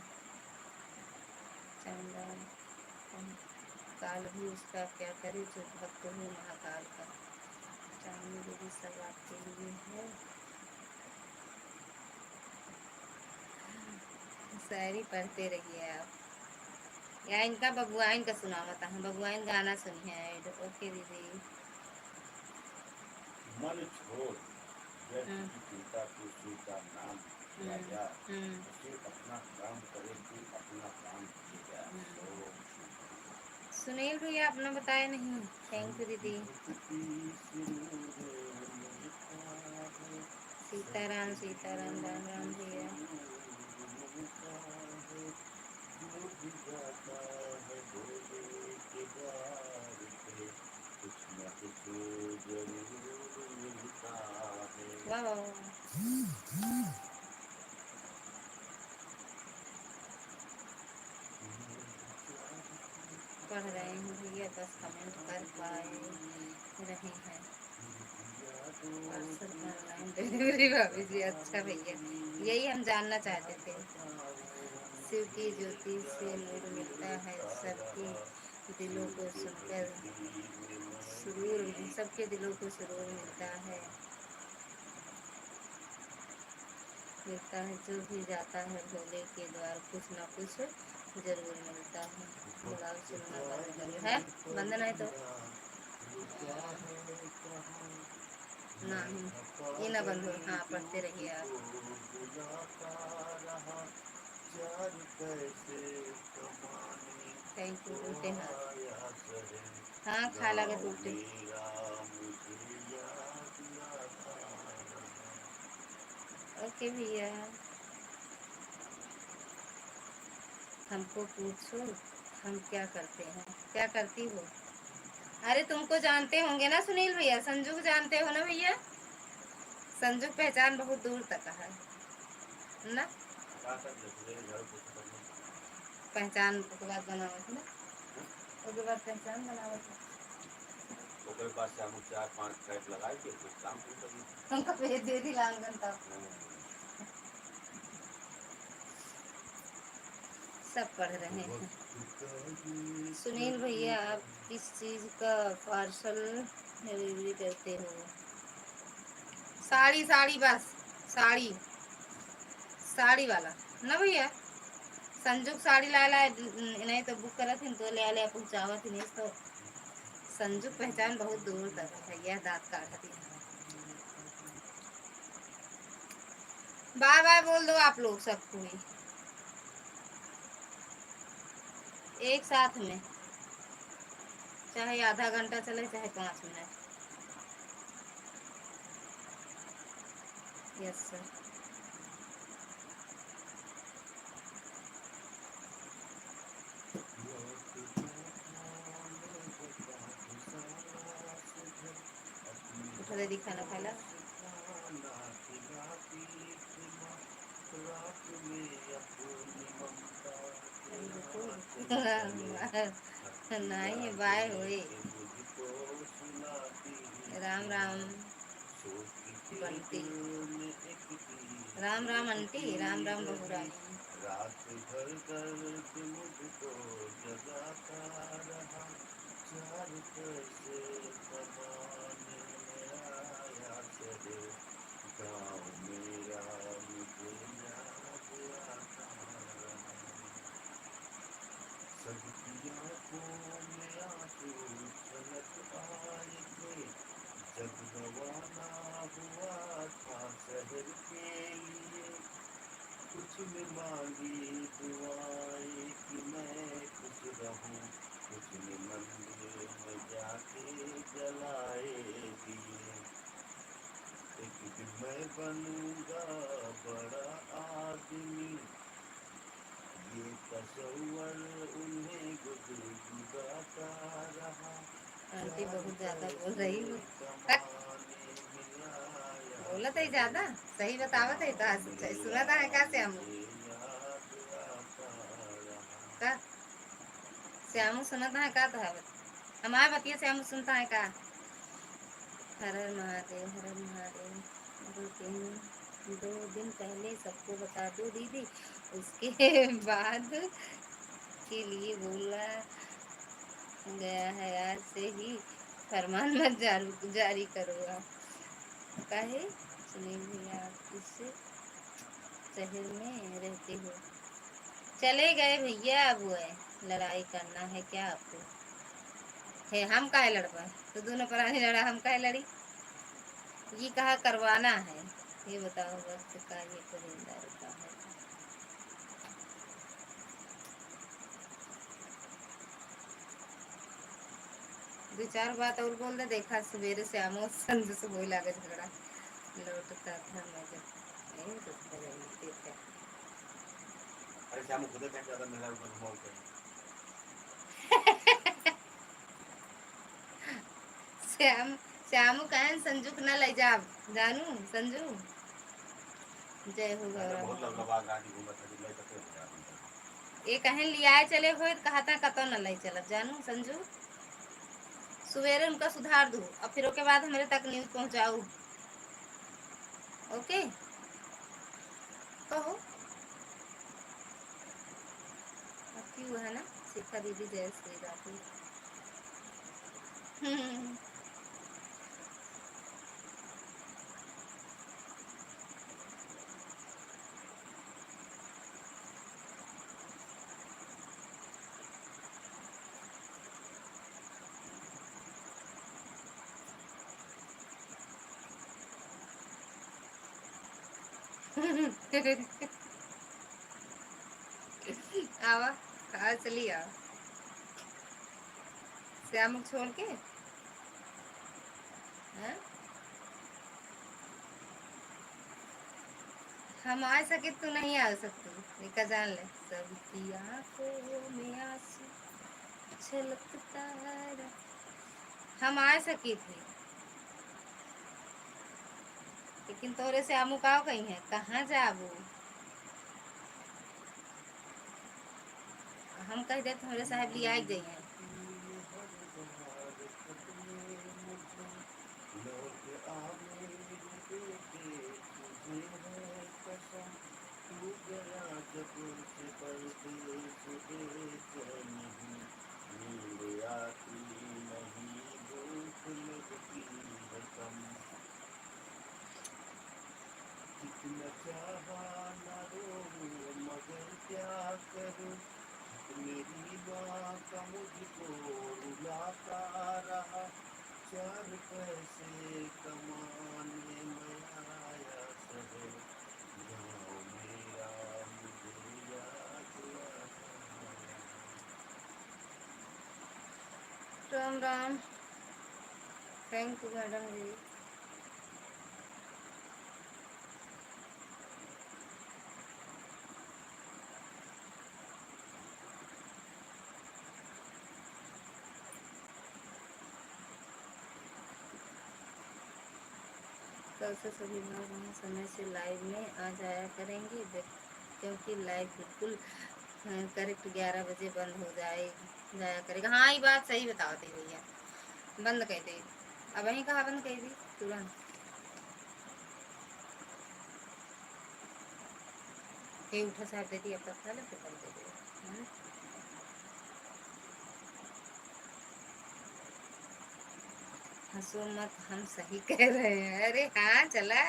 चंडाल काल भी उसका क्या करे जो भक्त हो महाकाल का। चांदी देवी सब आपके लिए है। शायरी पढ़ते रहिए आप या इनका बबुआइन का सुनावता है। बबुआइन गाना सुनिए। ओके दीदी। मन छोड़ व्यर्थ की चिंता तू शिव का नाम लिया जा। शिव अपना काम करे तू अपना काम किए जा। सुनील भैया अपना बताया नहीं। थैंक यू दीदी। सीताराम सीताराम राम राम भैया। वाह वाह वाह। पढ़ रहे हैं भैया बस कमेंट कर पाए रहे हैं। पार्सल ऑनलाइन डिलीवरी भाभी जी। अच्छा भैया यही हम जानना चाहते थे। शिव की ज्योति से नूर मिलता है सबके दिलों को सुनकर सुरूर सबके दिलों को सुरूर मिलता है जो भी जाता है भोले के द्वार कुछ ना कुछ जरूर मिलता है। बुलाओ सुनना बंद करो है बंद नहीं तो नहीं ये ना बंद हो। हाँ पढ़ते रहिए आप। थैंक यू उल्टे हाथ। हाँ खा लगे तो उल्टे। ओके भैया हमको पूछो हम क्या करते हैं। क्या करती हो। अरे तुमको जानते होंगे ना सुनील भैया। संजू को जानते हो ना भैया। संजू पहचान बहुत दूर तक है ना। पहचान के बाद बनावत ना उसके बाद पहचान बनावत ओकरे पास से हम 4-5 कैट लगाए के कुछ काम शुरू कर दी। हमको भेज दे दी लांगन तब सब पढ़ रहे हैं। सुनील भैया आप किस चीज का पार्सल डिलीवरी करते हो। साड़ी साड़ी बस साड़ी साड़ी वाला ना भैया। संजू साड़ी ला ला नहीं तो बुक करत थी तो ले ले पहुँचावत थी नहीं तो संजू पहचान बहुत दूर तक है। यह दांत काटती है। बाय बाय बोल दो आप लोग सबको ही एक साथ में चाहे आधा घंटा चले चाहे 5 मिनट। Yes sir. उठा दीदी खाना खाला। नहीं यादें बाय हुई। कि मुझको सुनाती राम राम क्यों, सोचती के बंटी, दिल में एक चीज राम राम आंटी, उठती राम राम रही, बहुरानी। रात भर दर्द मुझको जगाता रहा, चार पैसे कमाने में आया शहर, गाँव मेरा मुझे याद आता रहा, सबकी आंखों में आंसू छलक आए थे, जब रवाना हुआ था शहर के लिए, कुछ ने मांगी दुआएं कि मैं खुश रहूं, कुछ ने मंदिर में जाके जलाए दिए, एक दिन मैं बनूंगा बड़ा आदमी, ये तस्वर उन्हें गुदगुदाता रहा, आंटी चार बहुत ज्यादा बोल पैसे रही हो। कमाने में आया बोलत है शहर, ज्यादा, सही बतावत है गाँव का, मेरा सुनता है का श्यामू? मुझे याद आता रहा। का श्यामू सुनता है का? तो है हमारे बतिया श्यामू सुनता है का? हर हर महादेव, हर हर महादेव। 2 दिन पहले सबको बता दो दीदी, उसके बाद के लिए बोला गया है आज से ही फरमान मत जारी करो आप। काहे सुनील भैया आप किस शहर में रहते हो? चले गए भैया, अब वो है लड़ाई करना है क्या आपको? है हम काहे लड़ पाए? तो दोनों प्राणी लड़ा, हम काहे लड़ी? ये कहा करवाना है, ये बताओ वक्त का ये परिंदा रुका है। 2-4 बात और बोल दे, देखा सवेरे से आमो संज से बोल आगे झगड़ा लौटता था मैं जब नहीं तो देखा। अरे श्याम खुद कहीं ज्यादा मेरा ऊपर घुमाओ कहीं। श्याम श्यामू कहन संजू के न ले जा जानू संजू। जय हो पहले गौरव बहुत महाराज। लबलबा गाड़ी घूमत है ले कते हो गया। ये कहन लिया चले हो कहता कतो न ले चलब जानू संजू। सवेरे उनका सुधार दो और फिर उसके बाद हमारे तक न्यूज पहुंचाऊ। ओके कहो क्यों है ना शिखा दीदी जय श्री राधे। आवा कहा चली आओ श्याम छोड़ के। हाँ? हम आ सके तो नहीं आ सकती, निका जान ले सबकी आंखों में आंसू छलकता रहा। हम आ सकी थी लेकिन तोरे से आमू का कहीं है कहाँ जाबू। हम कह दे तुम्हारे साहब लिया ही गई हैं। लौट आ मेरे बेटे तुझे है कसम, तू गया जब से परदेस बेचैन हूँ, नींद आती नहीं भूख लगती है कम, कितना चाहा न रोऊं मगर क्या करूं, मेरी माँ का मुझको रुलाता रहा, चार पैसे कमाने में आया शहर, गाँव मेरा मुझे याद आता रहा। Ram Ram. Thank you madam ji. कल से सभी लोग हम समय से लाइव में आ जाया करेंगे क्योंकि लाइव बिल्कुल करेक्ट 11 बजे बंद हो जाएगी। जाया करेगा। हाँ ये बात सही बताते भैया, बंद कर दे। अब वहीं कहा बंद कर दी तुरंत। ये उठा साहब देती अब तक था फिर बंद कर दे। हंसो मत, हम सही कह रहे हैं। अरे हाँ चला,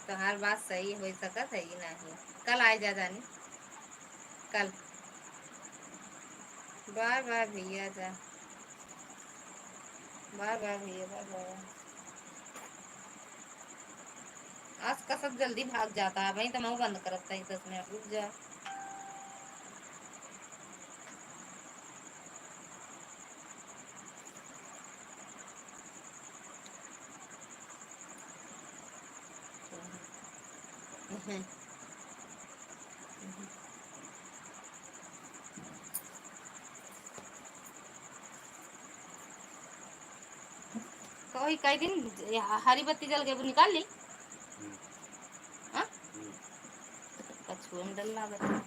तो हर बात सही हो सकत है ही नहीं। कल आए जा जानी, कल। बाय बाय भैया जा, बाय बाय भैया, बाय बाय। आज का सब जल्दी भाग जाता है भाई, तो मैं बंद करता है 10 मिनट रुक जा। कोई कई दिन हरी बत्ती जल गई, वो निकाल ली। हाँ कछुए में डर लागत है।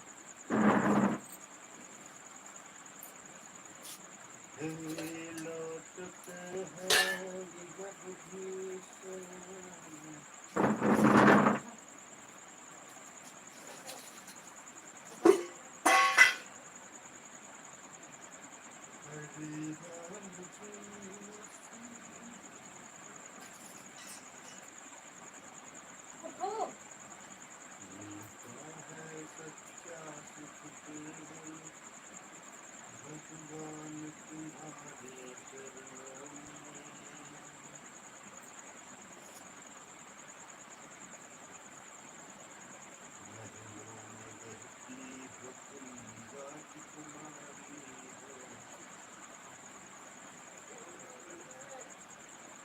लौटते हैं जब भी सच्चा सुख तेरे भगवान तुम्हारे चरणों में। महलों में रहती हो तुम, बात तुम्हारी है।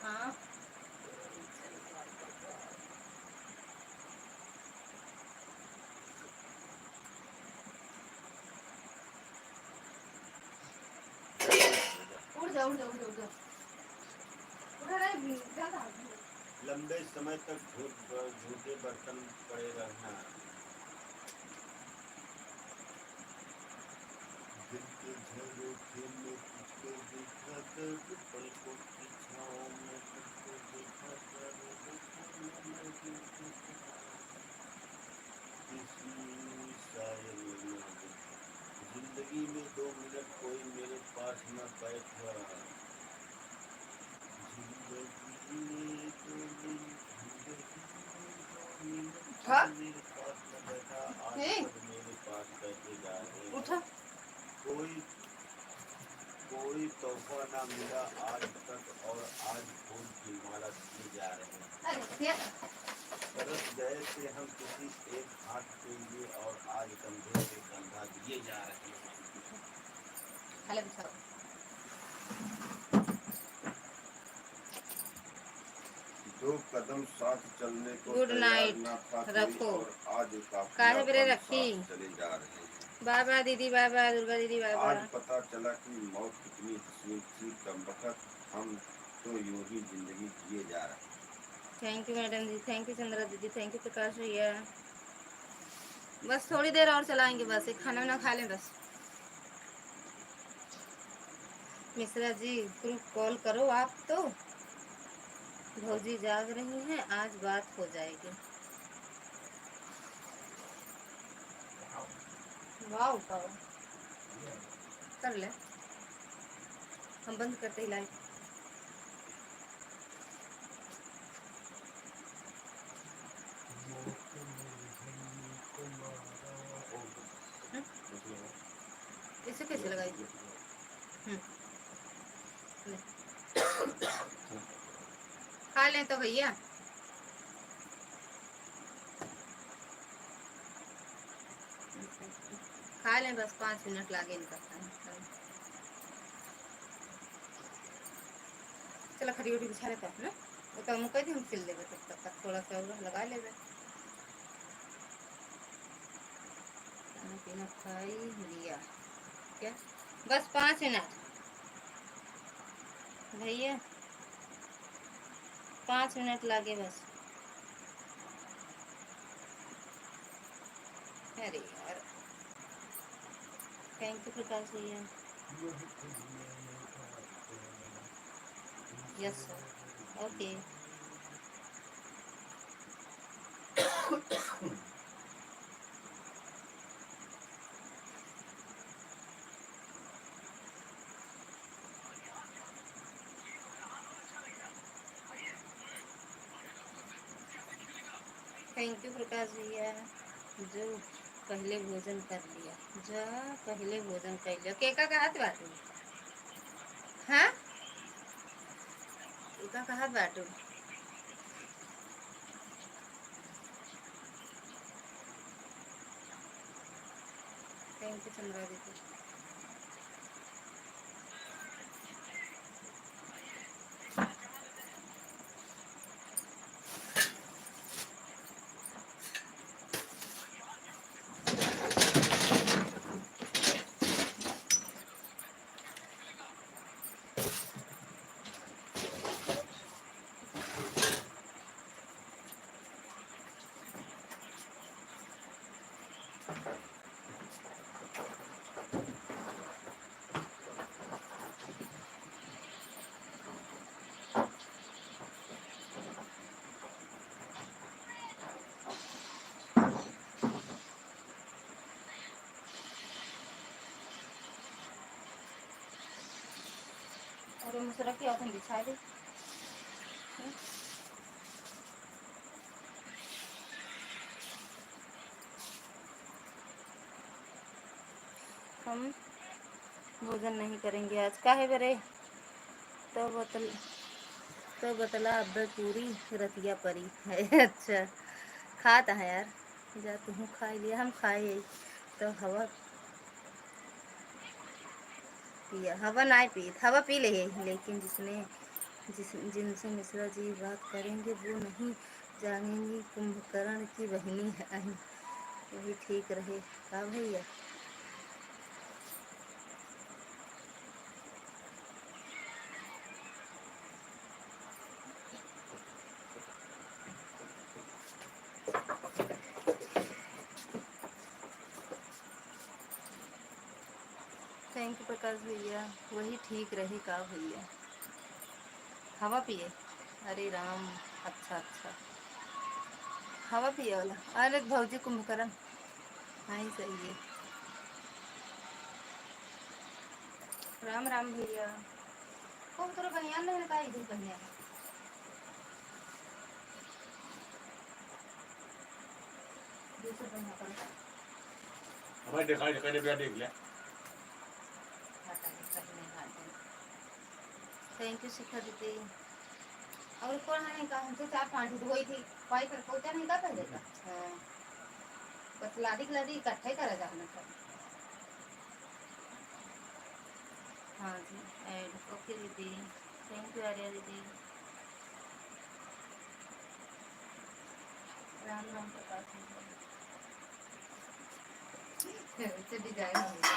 हाँ उड़ जा उड़ जा उड़ जा उड़ जा, उड़ रहा ज्यादा। लंबे समय तक झूठे बर्तन पड़े रहना, दिल के झरोखे में तुझको देखा दर्द, पलकों की छाँव में तुझको देखा दर्द, खाना मैं दिल को किसी शायर ने लिखा, जिंदगी में 2 मिनट कोई मेरे पास न बैठा, जिंदगी में 2 मिनट, जिंदगी में 2 मिनट कोई मेरे पास न बैठा, आज सब मेरे पास बैठे जा रहे हैं। कोई कोई तोहफा ना मिला आज तक, और आज फूल की माला दिए जा रहे हैं। तरस गए थे हम किसी एक हाथ के लिए, और आज कंधे से कंधा दिए जा रहे हैं। दो कदम साथ चलने को गुड तैयार नाइट ना था कोई, रखो, और आज काहे बरे काफिला रखी। साथ चले जा रहे हैं। बाय बाय दीदी, बाय बाय दुर्गा दीदी, बाय आज बाय। पता चला कि मौत कितनी हसीन थी, कम वक्त हम तो यूं ही जिंदगी जिए जा रहे हैं। Thank you madam ji, thank you Chandra दीदी, थैंक यू प्रकाश भैया। बस थोड़ी देर और चलाएंगे, बस एक खाना वाना खा लें बस। मिश्रा जी ग्रुप कॉल करो आप तो, भौजी जाग रही हैं, आज बात हो जाएगी। वाह वाह कर ले, हम बंद करते ही लाइव। इसे कैसे लगाई? खा लें तो भैया, खा लें बस, 5 मिनट लागे इनका खाना। चलो खड़ी उठी बिछा लेते हैं ना, तो हम कह दी हम सिल देंगे, तब तक थोड़ा सा और लगा लेंगे। खाना पीना खाई लिया क्या, बस 5 मिनट भैया, 5 मिनट लगे बस। अरे यार, थैंक यू प्रकाश भैया। वह खुद मैंने पाया, तुमसे यस अगर सर, ओके। छुआ थैंक यू प्रकाश भैया। जो पहले भोजन कर लिया, जो पहले भोजन कर लिया, केका कहत बाटू। हाँ, केका कहत बाटू। थैंक यू चंद्रा दीदी। और मुझे रखी और बिछा दे। हम भोजन नहीं करेंगे आज, काहे बरे? तो बतल तो बतला अब पूरी रतिया परी है। अच्छा, खाता है यार, जा तू खा लिया, हम खाए यही तो। हवा पिया, हवा ना पी, हवा पी ले, लेकिन जिनसे मिश्रा जी बात करेंगे वो नहीं जानेंगी कुंभकर्ण की बहिनी है। वही ठीक रहे का भैया। थैंक यू प्रकाश भैया, वही ठीक रहे का भैया। हवा पिए, अरे राम, अच्छा अच्छा, हवा पिए वाला। अरे भौजी कुंभकर्ण, हाँ ही सही है। राम राम भैया। ओ तोरा बनियान नहीं का इधर बनियान। दूसरा बनियान पर हमारे देखा देखा देखा देख लिया। हटा के कहीं नहीं हाथ। थैंक यू शिखा दीदी। और कौन है का हमसे 4-5 हुई थी, पाई पर पहुंचा नहीं का पहले का। हाँ, बस लादी लादी इकट्ठे करा जाना था। हाँ जी, ऐड ओके दीदी। थैंक यू आर्या दीदी। राम राम प्रकाश से डिजाइन हो गया।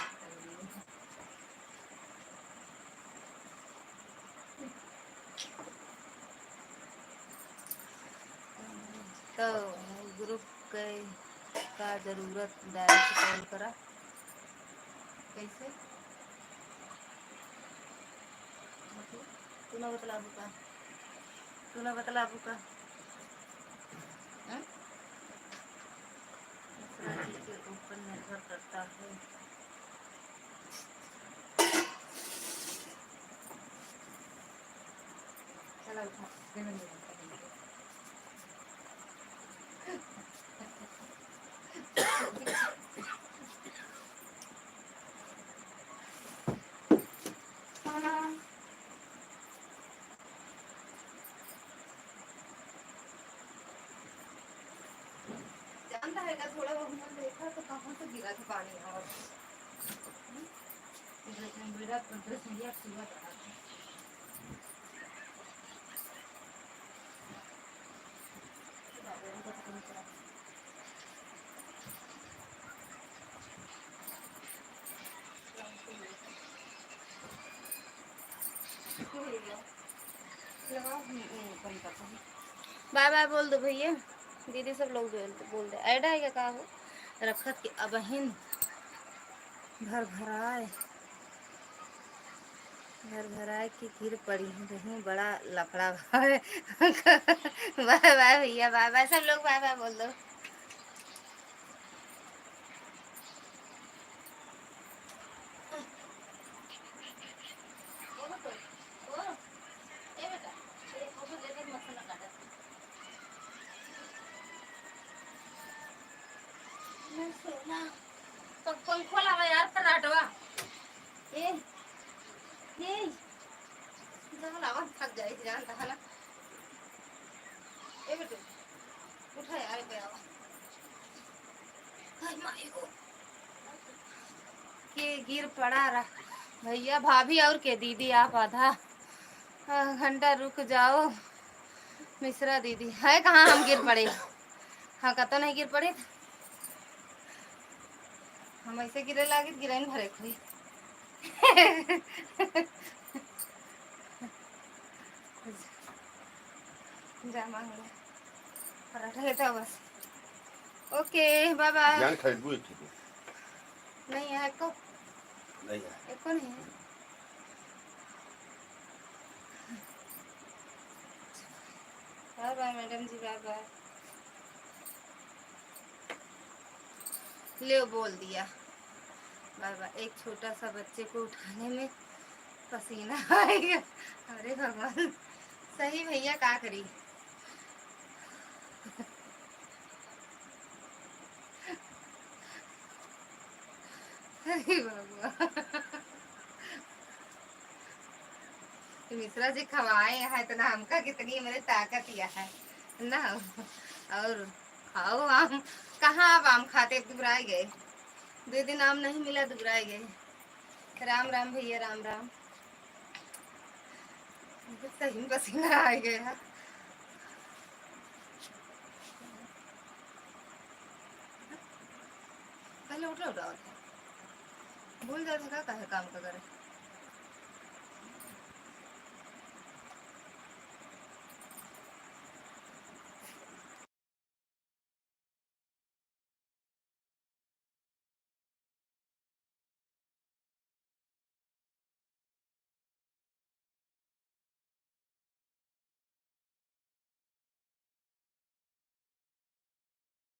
तो ग्रुप के का जरूरत डायरेक्ट कॉल करा कैसे। तू ना बतलाबू का, तू ना बतलाबू का। हाँ? मिश्रा जी के ऊपर निर्भर करता है। चला उठा, देने दे। जानता है क्या, थोड़ा बहुत मैंने देखा तो कहाँ से गिरा था पानी। और विराट इंडिया सुबह रहा था। बाय बाय बोल दो भैया, दीदी सब लोग बोल दे। ऐड आएगा का हो रखत के अबहिन भर भराए घर भराए की गिर पड़ी रही, बड़ा लफड़ा है। बाय बाय भैया, बाय बाय सब लोग, बाय बाय बोल दो। तो पंखो लावा यार फटाटवा। ए ए जब लावा थक जाए जानता है ना। ए बेटू उठा यार पे आवा। हाय माई को के गिर पड़ा रहा भैया भाभी और के दीदी, आप आधा घंटा रुक जाओ। मिश्रा दीदी है कहाँ, हम गिर पड़े। हाँ कतो नहीं गिर पड़े, हम ऐसे गिरे लागे गिरन भरे खोई। जा मांग ले पराठा लेता बस। Okay bye bye. जान खरीदबू एक ठे नहीं है एको, नहीं है एको नहीं है। बाय बाय मैडम जी, बाय बाय। ले बोल दिया बाय बाय। एक छोटा सा बच्चे को उठाने में पसीना आएगा। अरे भगवान, सही भैया क्या करी। अरे भगवान, मिश्रा जी खवाए हैं तो ना हमका कितनी मेरे ताकत या है ना। और खाओ आम, कहाँ आप आम खाते, दुबराए गए। 2 दिन आम नहीं मिला, दुबराए गए। राम राम भैया, राम राम। मुझे सही में पसीना आ गया। पहले उठा उठा भूल जाते का काम का